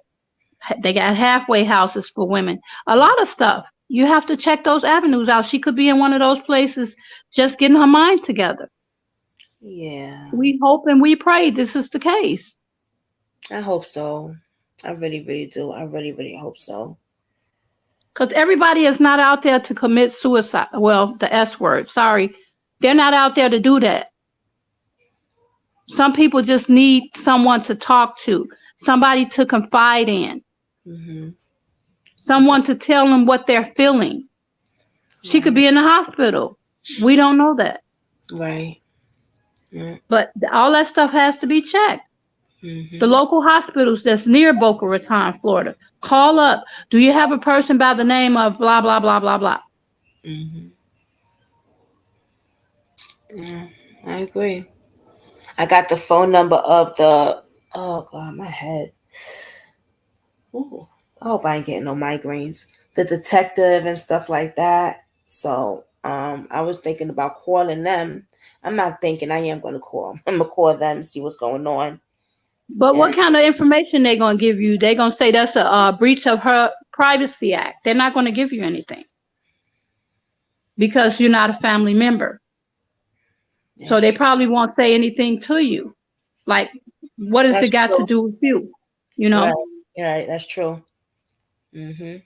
they got halfway houses for women, a lot of stuff. You have to check those avenues out. She could be in one of those places just getting her mind together. Yeah. We hope and we pray this is the case. I hope so. I really, really do. I really, really hope so. Because everybody is not out there to commit suicide. Well, the S word, sorry. They're not out there to do that. Some people just need someone to talk to, somebody to confide in. Mm-hmm. Someone to tell them what they're feeling. She could be in the hospital. We don't know that. Right. Yeah. But all that stuff has to be checked. Mm-hmm. The local hospitals that's near Boca Raton, Florida. Call up. Do you have a person by the name of blah, blah, blah, blah, blah? Mm-hmm. Yeah, I agree. I got the phone number of the, oh God, my head. Ooh, I hope I ain't getting no migraines. The detective and stuff like that. So I was thinking about calling them. I'm not thinking, I am going to call them. I'm going to call them, see what's going on. But And what kind of information they going to give you? They going to say that's a breach of her Privacy Act. They're not going to give you anything because you're not a family member. So they probably won't say anything to you. Like, what has it got to do with you? You know? Right. That's true. Mm-hmm.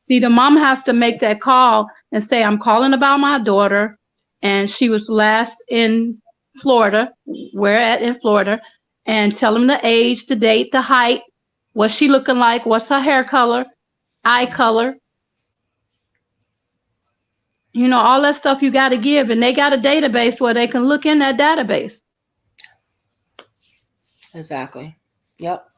See, the mom has to make that call and say, I'm calling about my daughter, and she was last in Florida. Where at in Florida? And tell them the age, the date, the height, what's she looking like, what's her hair color, eye color. You know, all that stuff you got to give, and they got a database where they can look in that database. Exactly. Yep.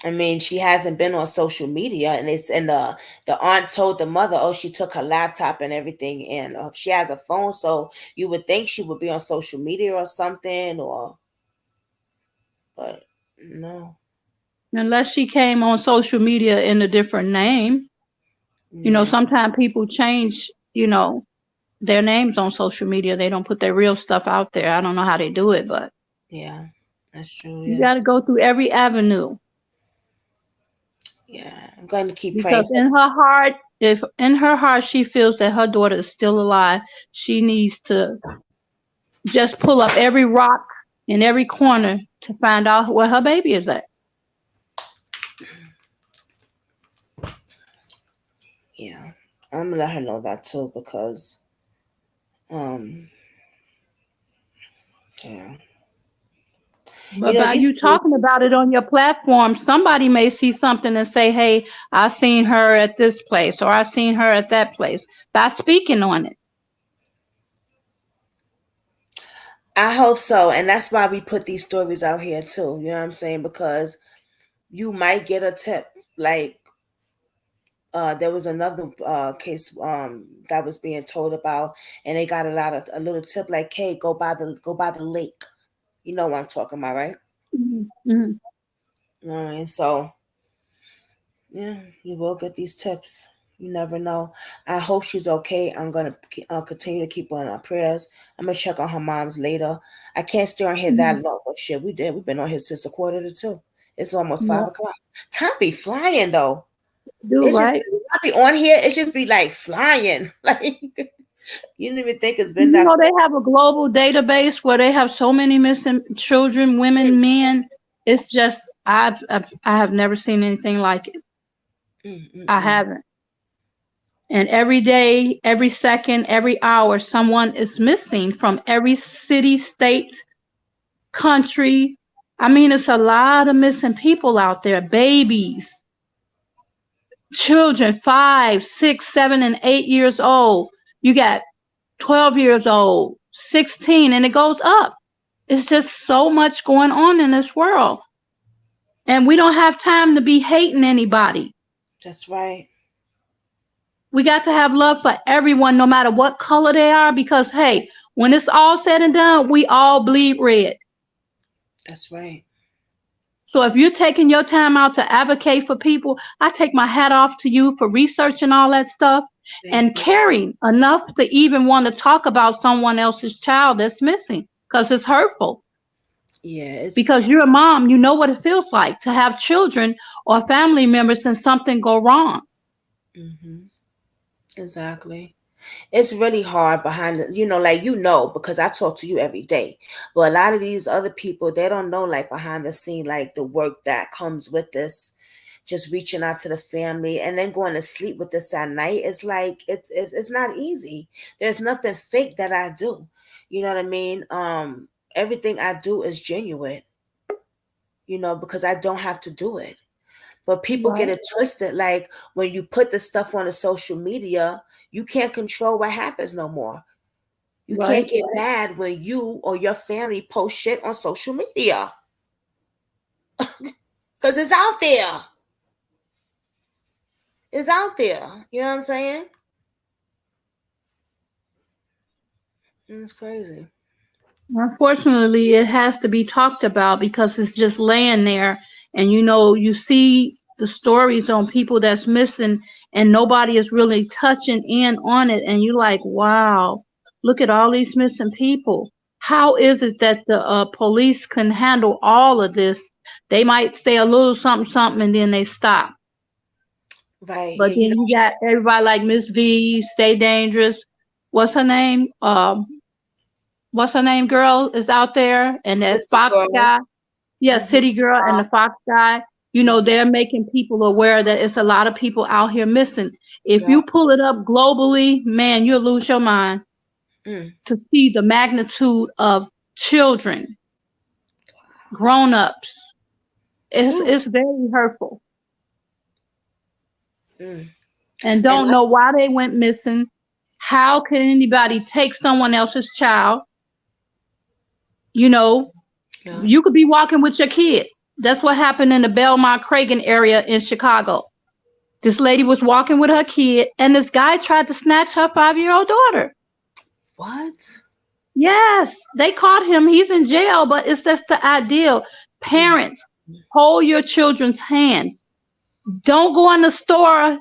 I mean, she hasn't been on social media, and the aunt told the mother, oh, she took her laptop and everything, and she has a phone, so you would think she would be on social media or something, but no. Unless she came on social media in a different name. Yeah. You know, sometimes people change, you know, their names on social media. They don't put their real stuff out there. I don't know how they do it, but yeah, that's true. You got to go through every avenue. Yeah, I'm going to keep praying. Because in her heart she feels that her daughter is still alive, she needs to just pull up every rock in every corner to find out where her baby is at. Yeah, I'm gonna let her know that too, because yeah. But by you talking about it on your platform, somebody may see something and say, hey, I seen her at this place, or I seen her at that place, by speaking on it. I hope so. And that's why we put these stories out here too. You know what I'm saying? Because you might get a tip. Like there was another case that was being told about, and they got a little tip like, hey, go by the lake. You know what I'm talking about, right? Mm-hmm. All right. So yeah, you will get these tips. You never know. I hope she's okay. I'm going to continue to keep her in our prayers. I'm going to check on her mom's later. I can't stay on here that long. But shit, we've been on here since 1:45. It's almost 5 o'clock. Time be flying, though. Right? I be on here. It just be like flying. Like, you didn't even think it's been that. You know, they have a global database where they have so many missing children, women, men. It's just, I have never seen anything like it. I haven't. And every day, every second, every hour, someone is missing from every city, state, country. I mean, it's a lot of missing people out there. Babies, children, 5, 6, 7, and 8 years old. You got 12 years old, 16, and it goes up. It's just so much going on in this world. And we don't have time to be hating anybody. That's right. We got to have love for everyone, no matter what color they are, because, hey, when it's all said and done, we all bleed red. That's right. So if you're taking your time out to advocate for people, I take my hat off to you for researching all that stuff and caring enough to even want to talk about someone else's child that's missing, because it's hurtful. Yeah. Because you're a mom, you know what it feels like to have children or family members and something go wrong. Mm-hmm. Exactly. It's really hard behind the, because I talk to you every day. But a lot of these other people, they don't know, like, behind the scene, like the work that comes with this, just reaching out to the family and then going to sleep with this at night. It's like, it's not easy. There's nothing fake that I do. You know what I mean? Everything I do is genuine, because I don't have to do it. But people get it twisted. Like, when you put the stuff on the social media, you can't control what happens no more. You can't get mad when you or your family post shit on social media. Because it's out there. It's out there. You know what I'm saying? It's crazy. Unfortunately, it has to be talked about because it's just laying there. And, you see the stories on people that's missing and nobody is really touching in on it. And you're like, wow, look at all these missing people. How is it that the police can handle all of this? They might say a little something, something, and then they stop. Right. But Yeah, then you got everybody like Miss V, Stay Dangerous. What's her name? What's her name, girl, is out there? And that Fox guy. Yeah, City Girl and the Fox guy. You know, they're making people aware that it's a lot of people out here missing. If you pull it up globally, man, you'll lose your mind to see the magnitude of children, grown-ups. It's very hurtful. And don't know why they went missing. How can anybody take someone else's child? You know, you could be walking with your kid. That's what happened in the Belmont-Cragen area in Chicago. This lady was walking with her kid, and this guy tried to snatch her 5-year-old daughter. What? Yes, they caught him. He's in jail, but it's just the ideal. Parents, hold your children's hands. Don't go in the store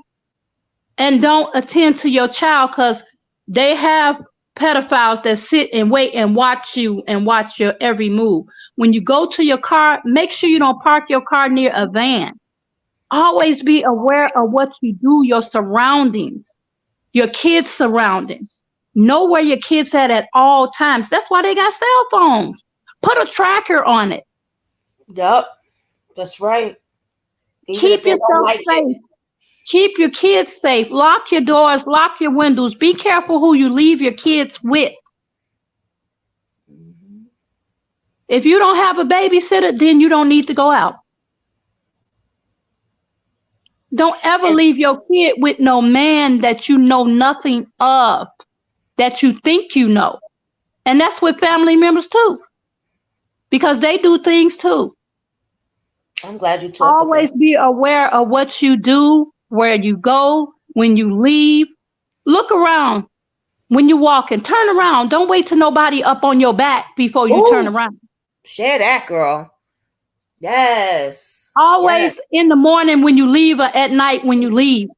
and don't attend to your child, because they have pedophiles that sit and wait and watch you and watch your every move. When you go to your car, make sure you don't park your car near a van. Always be aware of what you do, your surroundings, your kids' surroundings. Know where your kids at all times. That's why they got cell phones. Put a tracker on it. Yep, that's right. Keep yourself safe. Keep your kids safe. Lock your doors, lock your windows. Be careful who you leave your kids with. If you don't have a babysitter, then you don't need to go out. Don't ever leave your kid with no man that you know nothing of, that you think you know. And that's with family members too, because they do things too. I'm glad you talked. Always be aware of what you do, where you go, when you leave. Look around when you're walking. Turn around. Don't wait till nobody up on your back before you turn around. Share that, girl. Yes. Always in the morning when you leave, or at night when you leave.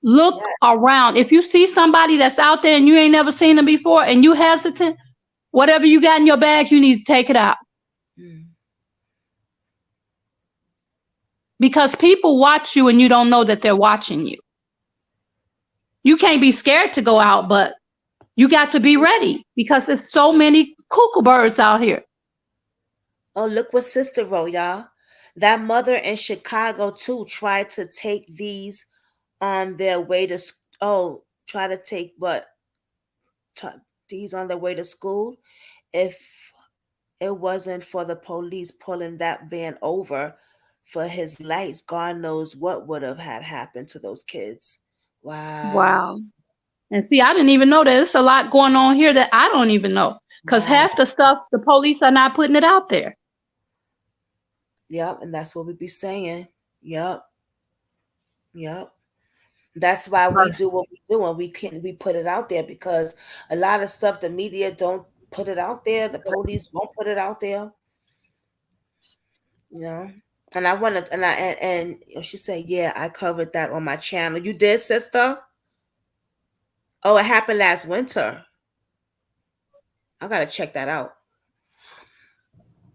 Look around. If you see somebody that's out there and you ain't never seen them before and you hesitant, whatever you got in your bag, you need to take it out. Because people watch you and you don't know that they're watching you. You can't be scared to go out, but you got to be ready because there's so many cuckoo birds out here. Oh, look what Sister wrote, y'all. That mother in Chicago, too, tried to take these on their way to, try to take what? These on their way to school. If it wasn't for the police pulling that van over for his lights, God knows what would have had happened to those kids. Wow. And see, I didn't even know that there's a lot going on here that I don't even know, because half the stuff, the police are not putting it out there. Yep, and that's what we be saying. Yep. That's why we do what we do, and we put it out there, because a lot of stuff the media don't put it out there. The police won't put it out there. You know, and I want to, and she said, "Yeah, I covered that on my channel." You did, sister? Oh, it happened last winter. I gotta check that out.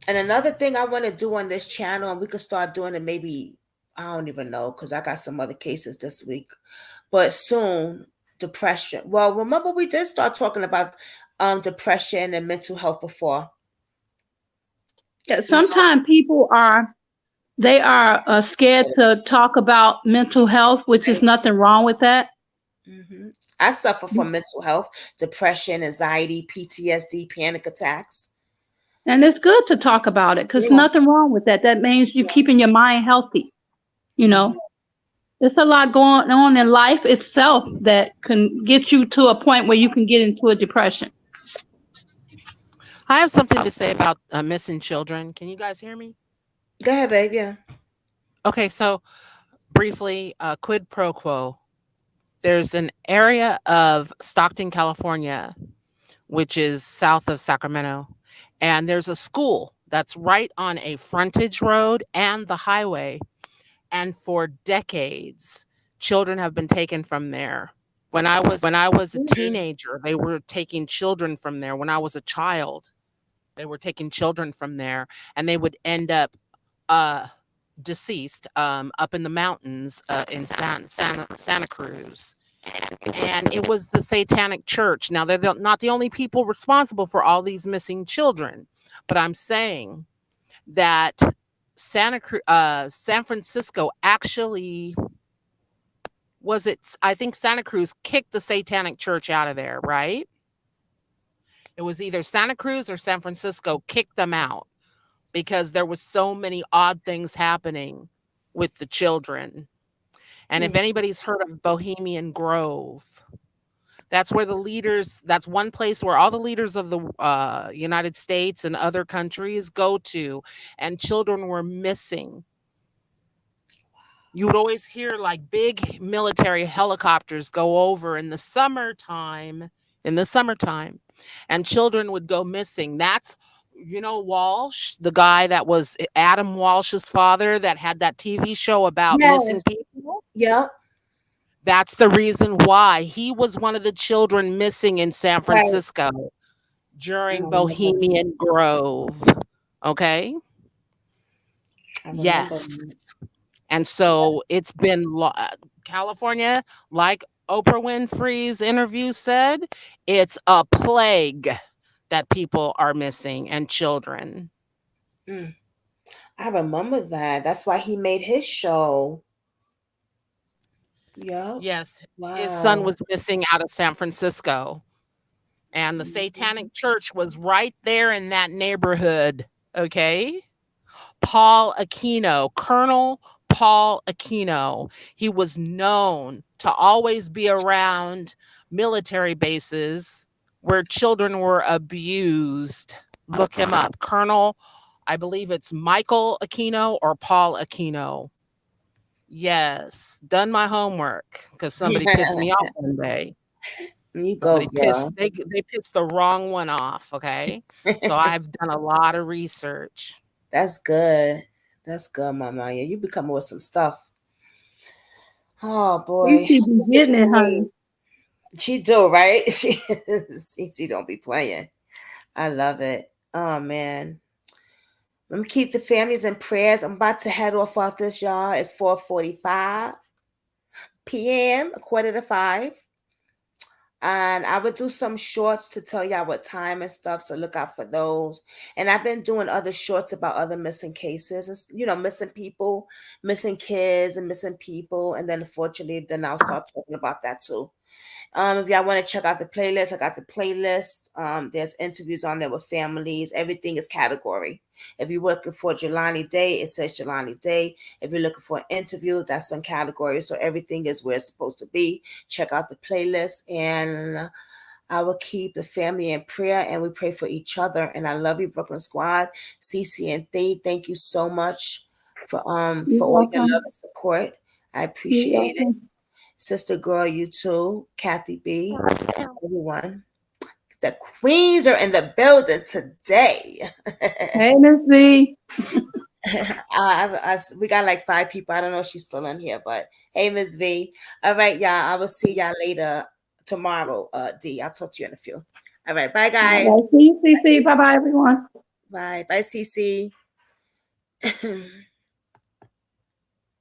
And another thing I want to do on this channel, and we could start doing it maybe, I don't even know, because I got some other cases this week, but soon, depression. Well, remember we did start talking about depression and mental health before. Yeah, sometimes people are scared to talk about mental health, which is nothing wrong with that. I suffer from mental health, depression, anxiety, PTSD, panic attacks. And it's good to talk about it, because nothing wrong with that. That means you're keeping your mind healthy. You know, there's a lot going on in life itself that can get you to a point where you can get into a depression. I have something to say about missing children. Can you guys hear me? Go ahead, babe. Yeah. Okay, so briefly, quid pro quo. There's an area of Stockton, California, which is south of Sacramento, and there's a school that's right on a frontage road and the highway. And for decades, children have been taken from there. When I was a teenager, they were taking children from there. When I was a child, they were taking children from there, and they would end up deceased up in the mountains in Santa Cruz. And it was the Satanic Church. Now, they're not the only people responsible for all these missing children, but I'm saying that San Francisco actually I think Santa Cruz kicked the Satanic Church out of there, right? It was either Santa Cruz or San Francisco kicked them out because there was so many odd things happening with the children. And if anybody's heard of Bohemian Grove, that's where that's one place where all the leaders of the United States and other countries go to, and children were missing. You would always hear like big military helicopters go over in the summertime, and children would go missing. That's, Walsh, the guy that was Adam Walsh's father that had that TV show about missing people. Yeah. That's the reason why he was one of the children missing in San Francisco during Bohemian Grove. Okay. Yes. And so it's been California, like Oprah Winfrey's interview said, it's a plague that people are missing and children. I remember that. That's why he made his show. Yeah. Yes. Wow. His son was missing out of San Francisco. And the Satanic Church was right there in that neighborhood. Okay. Paul Aquino, Colonel Paul Aquino. He was known to always be around military bases where children were abused. Look him up. Colonel, I believe it's Michael Aquino or Paul Aquino. Yes. Done my homework because somebody pissed me off one day. You go, they pissed the wrong one off. Okay. So I've done a lot of research. That's good. That's good, Mama. Yeah, you be coming with some stuff. Oh boy. She be getting it, honey. She do, right? She don't be playing. I love it. Oh man. Let me keep the families in prayers. I'm about to head off this, y'all. It's 4:45 p.m., 4:45. And I would do some shorts to tell y'all what time and stuff, so look out for those. And I've been doing other shorts about other missing cases, and missing people, missing kids, and missing people. And then unfortunately, then I'll start talking about that too. If y'all want to check out the playlist, I got the playlist. There's interviews on there with families. Everything is category. If you're looking for Jelani Day, it says Jelani Day. If you're looking for an interview, that's on category. So everything is where it's supposed to be. Check out the playlist, and I will keep the family in prayer, and we pray for each other. And I love you, Brooklyn Squad. CC and Thee, thank you so much for all your love and support. I appreciate it. Sister Girl, you too. Kathy B, everyone. The queens are in the building today. Hey, Miss V. We got like 5 people. I don't know if she's still in here, but hey, Miss V. All right, y'all. I will see y'all later tomorrow. D, I'll talk to you in a few. All right, bye, guys. Bye, CC. Bye, everyone. Bye, CC.